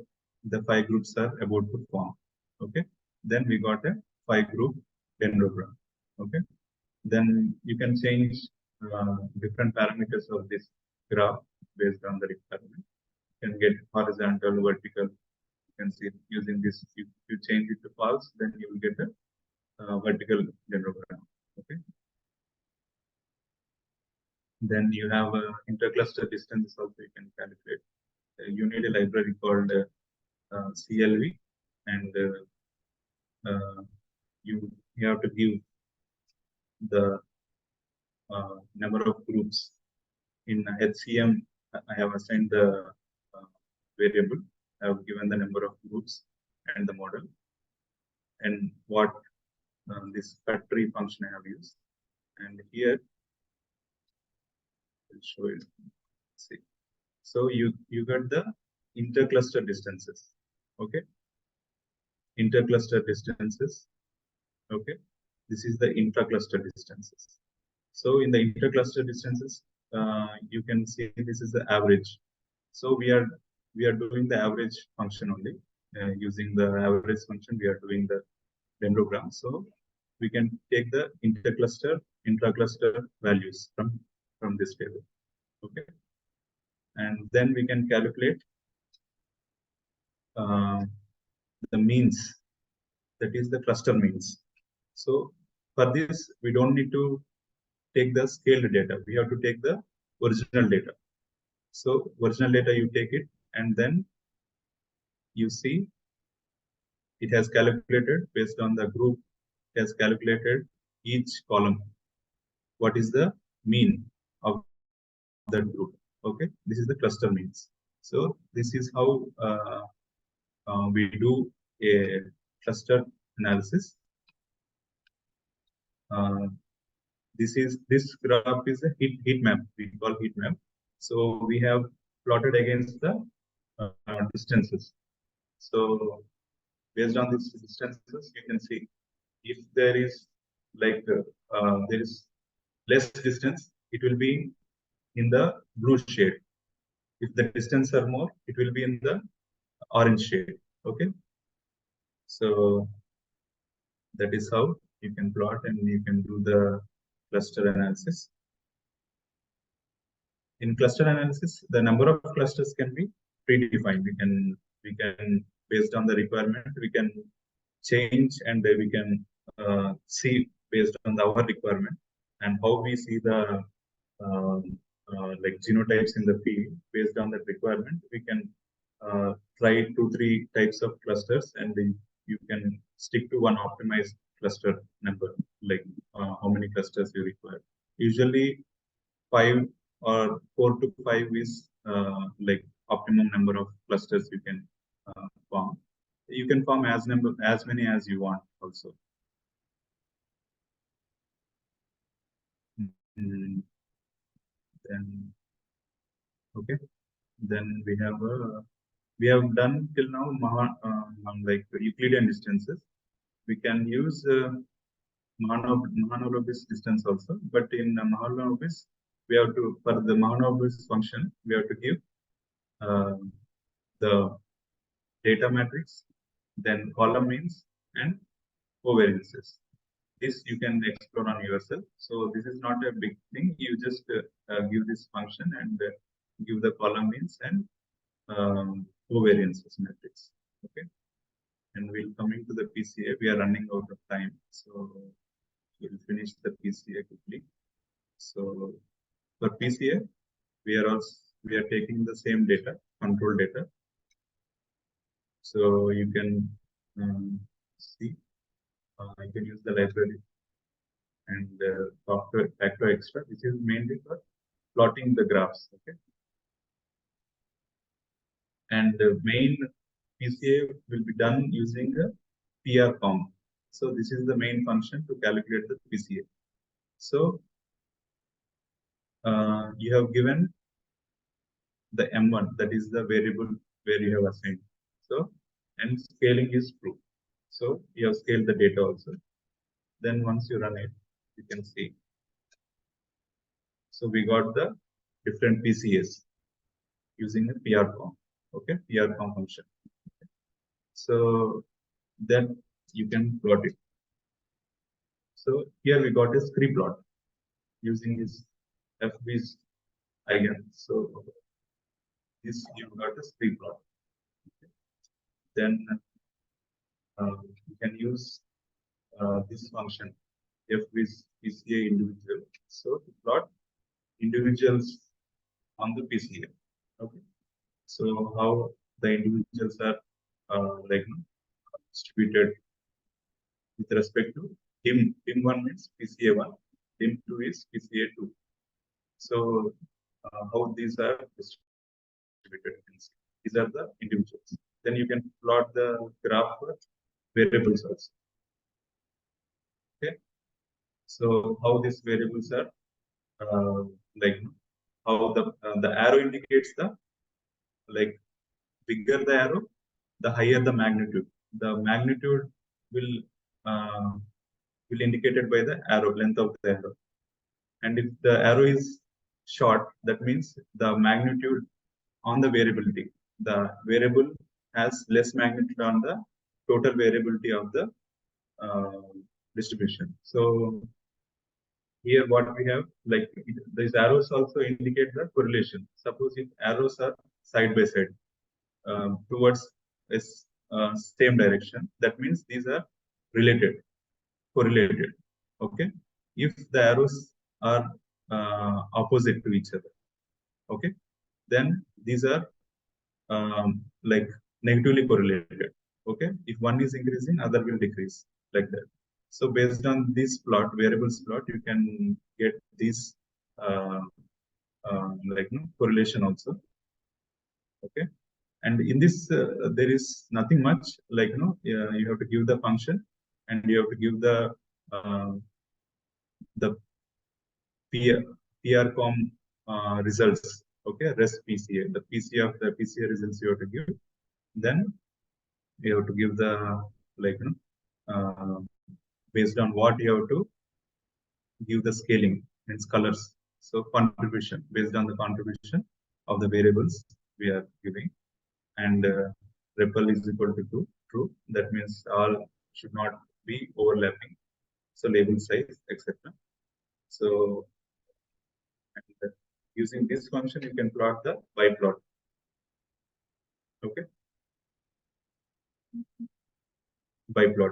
the 5 groups are about to form. Okay. Then we got a 5 group dendrogram. Okay. Then you can change different parameters of this graph based on the requirement. You can get horizontal, vertical. You can see using this. If you change it to false, then you will get a vertical dendrogram. Okay. Then you have intercluster distance also you can calculate. You need a library called CLV, and you have to give the number of groups. In HCM, I have assigned the variable. I have given the number of groups and the model, and what this cut tree function I have used. And here I'll show it. See, so you got the intercluster distances. Okay, intercluster distances. Okay, this is the intracluster distances. So in the intercluster distances, you can see this is the average. So we are doing the average function only. Using the average function, we are doing the dendrogram. So we can take the intercluster, intracluster values from this table. Okay, and then we can calculate the means. That is the cluster means. So for this, we don't need to take the scaled data. We have to take the original data. So original data, you take it, and then you see it has calculated based on the group. It has calculated each column. What is the mean of that group? Okay, this is the cluster means. So this is how we do a cluster analysis. This graph is a heat map. We call heat map. So we have plotted against the distances. So based on these distances, you can see if there is there is less distance, it will be in the blue shade. If the distance are more, it will be in the orange shade. Okay. So that is how you can plot and you can do the cluster analysis. In cluster analysis, the number of clusters can be predefined. We can based on the requirement, we can change, and we can see based on our requirement and how we see the genotypes in the field. Based on that requirement, we can try 2-3 types of clusters, and you can stick to one optimized cluster number, like how many clusters you require. Usually 5 or 4 to 5 is like optimum number of clusters you can form. You can form as many as you want also. Then okay, then we have done till now like Euclidean distances. We can use Mahalanobis distance also, but in Mahalanobis we have to, for the Mahalanobis function, we have to give the data matrix, then column means and covariances. This you can explore on yourself. So this is not a big thing. You just give this function and give the column means and covariances matrix. Okay, and we'll coming to the PCA. We are running out of time, so we'll finish the PCA quickly. So for PCA, we are taking the same data, control data. So you can see, you can use the library and factor extra, which is mainly for plotting the graphs. Okay, and the main PCA will be done using a PRCOM. So this is the main function to calculate the PCA. So you have given the M1, that is the variable where you have assigned. So, and scaling is true. So you have scaled the data also. Then once you run it, you can see. So we got the different PCAs using a PRCOM. Okay, PRCOM function. So then you can plot it. So here we got a scree plot using this FB's eigen. So this you got a scree plot. Okay. Then you can use this function FB's PCA individual. So to plot individuals on the PCA. Okay. So how the individuals are like distributed with respect to DIM. DIM1 means PCA1, DIM2 is PCA2. So how these are distributed. These are the individuals. Then you can plot the graph for variables also. Okay. So how these variables are like how the arrow indicates the, like, bigger the arrow, the higher the magnitude. The magnitude will indicated by the arrow, length of the arrow. And if the arrow is short, that means the magnitude on the variability. The variable has less magnitude on the total variability of the distribution. So here what we have, like, these arrows also indicate the correlation. Suppose if arrows are side by side towards this same direction, that means these are related, correlated. Okay, if the arrows are opposite to each other, okay, then these are like negatively correlated. Okay, if one is increasing, other will decrease, like that. So based on this plot, variables plot, you can get this like correlation also. Okay, and in this there is nothing much, like you have to give the function and you have to give the PRCOM results. Okay, REST PCA, the PCA of the PCA results you have to give. Then you have to give the, like based on what you have to give the scaling, means colors. So contribution, based on the contribution of the variables we are giving, and REPL is equal to true. That means all should not be overlapping. So label size, etc. So using this function, you can plot the Y plot. Okay, by plot.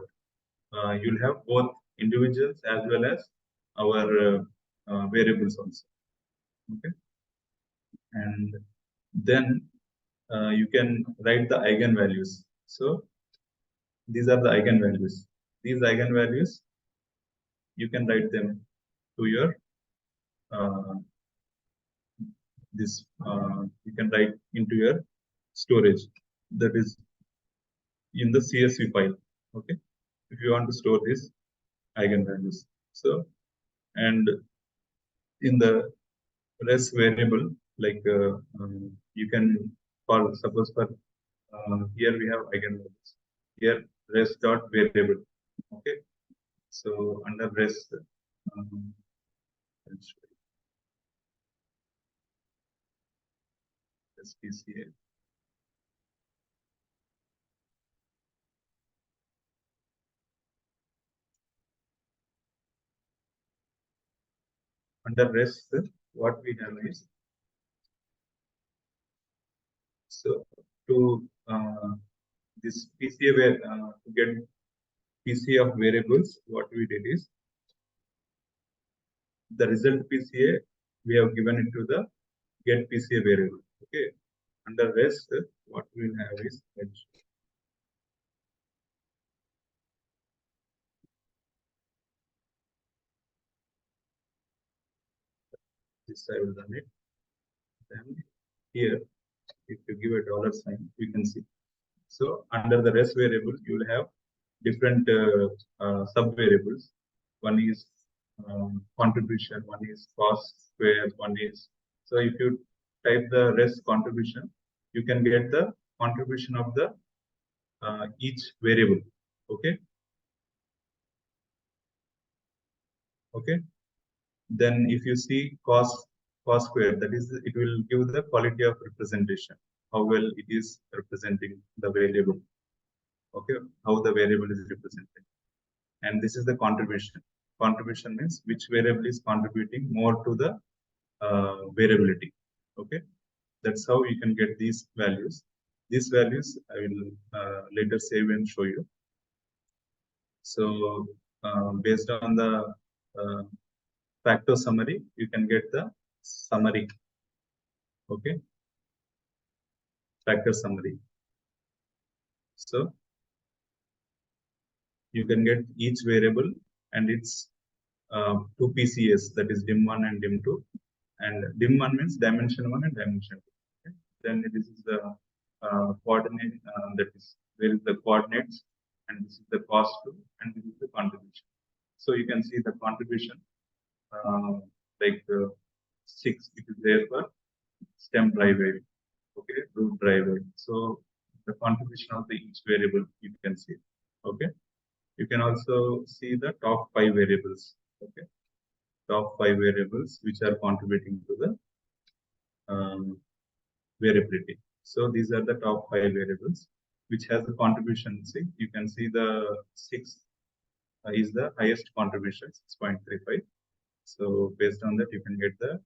You'll have both individuals as well as our variables also. Okay, and then you can write the eigenvalues. So these are the eigenvalues. These eigenvalues, you can write them to your this you can write into your storage, that is in the CSV file. Okay, if you want to store this eigenvalues. So, and in the res variable, like you can call, suppose for here we have eigenvalues. Here res dot variable. Okay, so under res, let's show you. SPCA. Under res, what we have is, so to this PCA where to get PCA of variables, what we did is the result PCA we have given it to the get PCA variable. Okay, under rest, what we will have is this I will run it. Then here, if you give a dollar sign, you can see. So under the rest variable, you will have different sub variables. One is contribution, one is cost square, one is, so if you type the rest contribution, you can get the contribution of the each variable. Okay. Okay. Then if you see cost square, that is, it will give the quality of representation, how well it is representing the variable. Okay, how the variable is represented. And this is the contribution. Contribution means which variable is contributing more to the variability. Okay, that's how you can get these values. These values I will later save and show you. So based on the factor summary, you can get the summary. Okay, factor summary. So you can get each variable and its two PCS, that is dim1 and dim2. And dim1 means dimension 1 and dimension 2. Okay? Then this is the coordinate, that is, where is the coordinates, and this is the cost 2, and this is the contribution. So you can see the contribution, like 6, it is there for stem driveway, okay, root driveway. So the contribution of the each variable you can see. Okay, you can also see the top 5 variables. Okay, top 5 variables which are contributing to the variability. So these are the top 5 variables which has the contribution. See, you can see the 6 is the highest contribution, 6.35. So based on that, you can get the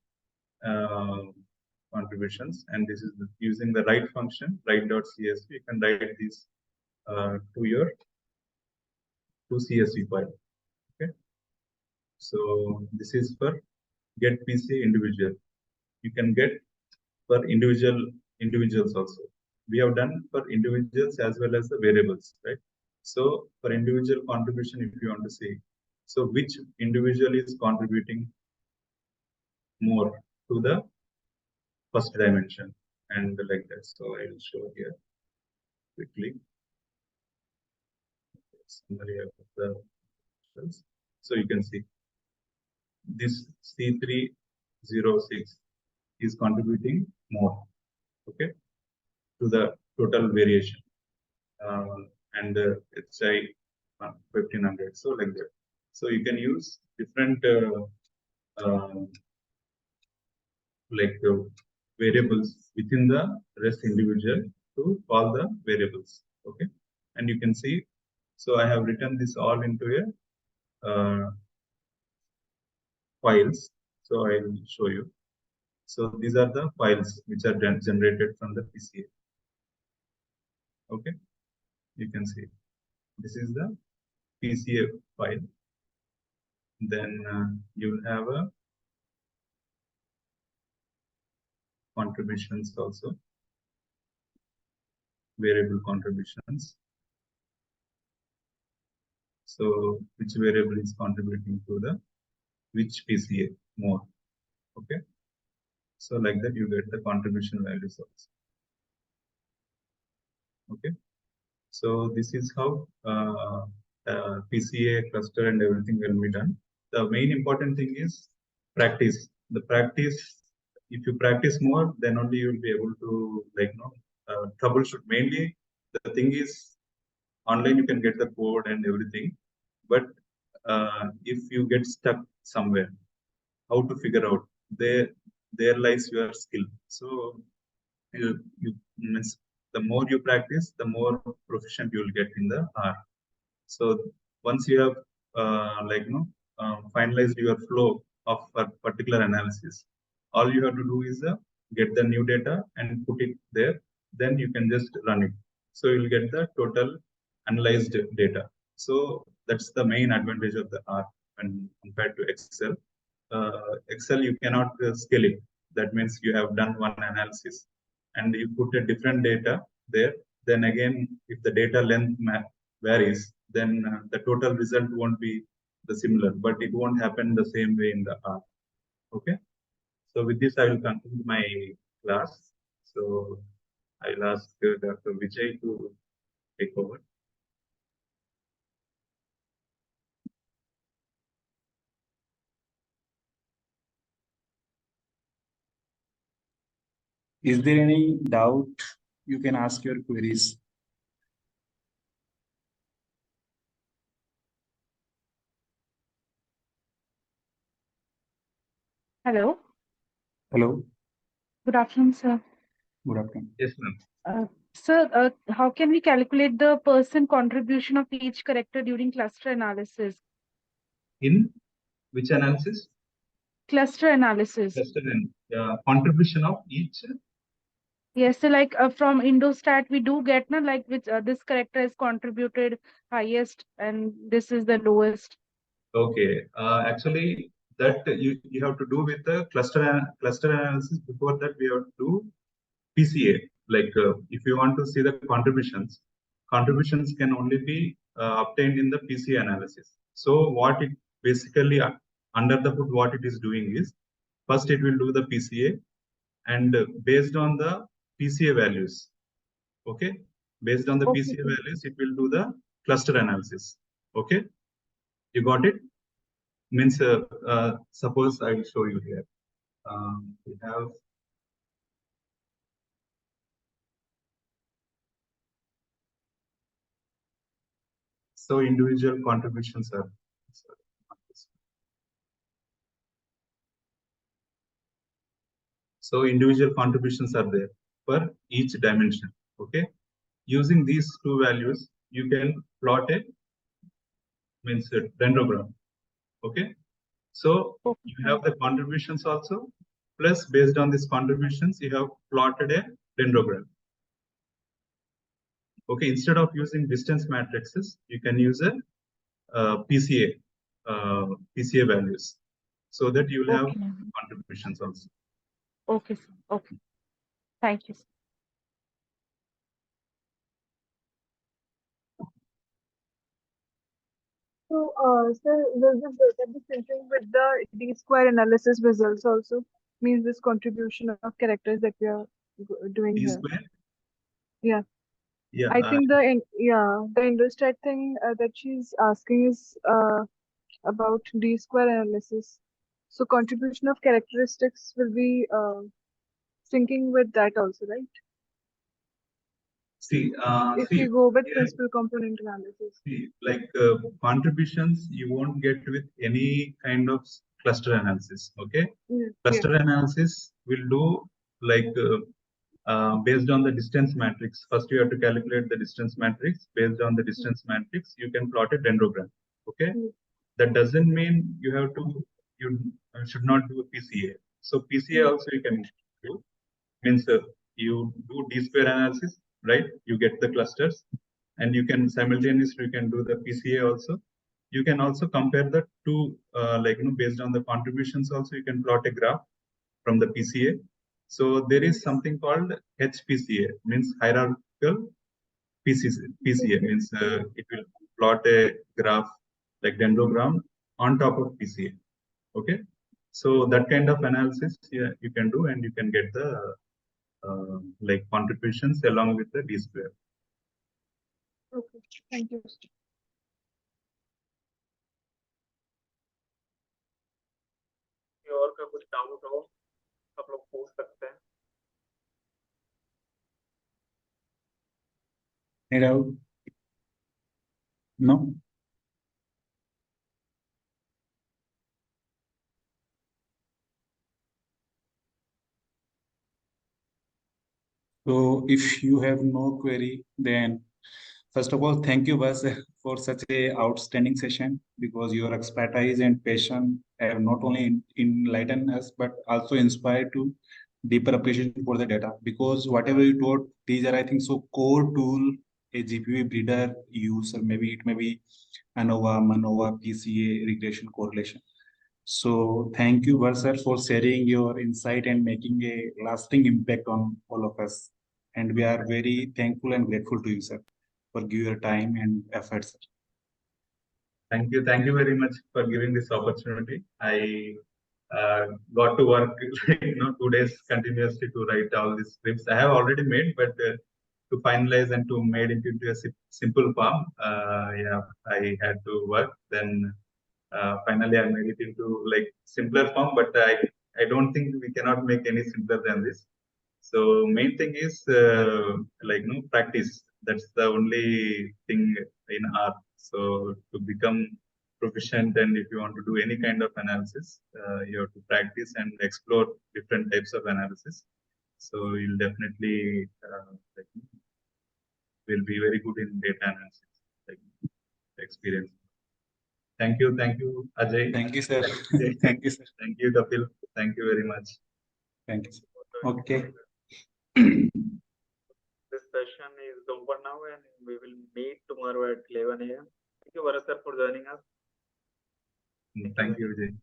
contributions, and this is using the write function, write.csv. You can write these to your CSV file. Okay, so this is for get PCA individual. You can get for individuals also. We have done for individuals as well as the variables, right? So for individual contribution, if you want to see, so which individual is contributing more to the first dimension and like that. So I will show here quickly. Summary of the results. So you can see this C306 is contributing more, okay, to the total variation, and HI 1500. So like that. So you can use different like variables within the rest individual to call the variables. Okay, and you can see. So I have written this all into a files. So I will show you. So these are the files which are generated from the PCA. Okay, you can see this is the PCA file. Then you will have a contributions also, variable contributions. So which variable is contributing to the which PCA more? Okay, So like that you get the contribution values also. Okay. So this is how PCA cluster and everything will be done. The main important thing is practice. The practice, if you practice more, then only you will be able to troubleshoot. Mainly, the thing is online you can get the code and everything, but if you get stuck somewhere, how to figure out there lies your skill. So you means the more you practice, the more proficient you will get in the art. So once you have finalized your flow of a particular analysis, all you have to do is get the new data and put it there. Then you can just run it. So you'll get the total analyzed data. So that's the main advantage of the R when compared to Excel. Excel you cannot scale it. That means you have done one analysis and you put a different data there. Then again, if the data length varies, then the total result won't be the similar, but it won't happen the same way in the R. Okay. So with this, I will conclude my class. So I'll ask Dr. Vijay to take over. Is there any doubt? You can ask your queries. Hello. Hello. Good afternoon, sir. Good afternoon. Yes, ma'am. Sir, how can we calculate the % contribution of each character during cluster analysis? In which analysis? Cluster analysis. Cluster and contribution of each. Yes, so like from Indostat, we do get like which this character has contributed highest and this is the lowest. Okay. Actually, that you have to do with the cluster analysis. Before that, we have to do PCA. Like if you want to see the contributions can only be obtained in the PCA analysis. So what it basically under the hood, what it is doing is first it will do the PCA, and based on the PCA values, okay, based on the Okay. PCA values, it will do the cluster analysis. Okay, you got it? Means suppose I will show you here. We have so individual contributions are. So individual contributions are there for each dimension. Okay, using these two values, you can plot a dendrogram. Okay, so you have the contributions also. Plus, based on these contributions, you have plotted a dendrogram. Okay, instead of using distance matrices, you can use a PCA values, so that you will have contributions also. Okay, sir. Okay. Thank you, sir. So, sir, will this data be syncing with the D-square analysis results also? Means this contribution of characters that we are doing here. D-square? Yeah. Yeah. I think the Indostat thing that she's asking is about D-square analysis. So contribution of characteristics will be syncing with that also, right? See, If we go with here, principal component analysis. see, like contributions, you won't get with any kind of cluster analysis. Okay, cluster analysis will do like based on the distance matrix. First, you have to calculate the distance matrix. Based on the distance matrix, you can plot a dendrogram. Okay, that doesn't mean you have to. You should not do PCA. So PCA also you can do. Means you do D-square analysis, right? You get the clusters, and you can simultaneously you can do the PCA also. You can also compare the two, based on the contributions. Also, you can plot a graph from the PCA. So there is something called HPCA, means hierarchical PCA means it will plot a graph like dendrogram on top of PCA. Okay. So that kind of analysis you can do, and you can get the like contributions along with the d-square. Okay, thank you. और का कुछ doubt हो आप लोग पूछ सकते हैं. Any doubt? No? So if you have no query, then first of all, thank you, Bas, for such a outstanding session, because your expertise and passion have not only enlightened us, but also inspired to deeper appreciation for the data. Because whatever you taught, these are, I think, so core tool a GPU breeder use, or maybe it may be ANOVA, MANOVA, PCA, regression correlation. So thank you, Varsar, for sharing your insight and making a lasting impact on all of us. And we are very thankful and grateful to you, sir, for giving your time and efforts. Thank you very much for giving this opportunity. I got to work 2 days continuously to write all these scripts. I have already made, but to finalize and to made it into a simple form, yeah, I had to work. Then finally I made it into like simpler form, but I don't think we cannot make any simpler than this. So main thing is like practice. That's the only thing in art. So to become proficient, and if you want to do any kind of analysis, you have to practice and explore different types of analysis. So you'll definitely like, will be very good in data analysis, like experience. Thank you, Ajay. Thank you, sir. Thank Thank you, sir. you, Kapil. Thank you very much. Thank you, sir. Okay. This session is over now, and we will meet tomorrow at 11 a.m. Thank you, Bharath sir, for joining us. Thank you, Vijay.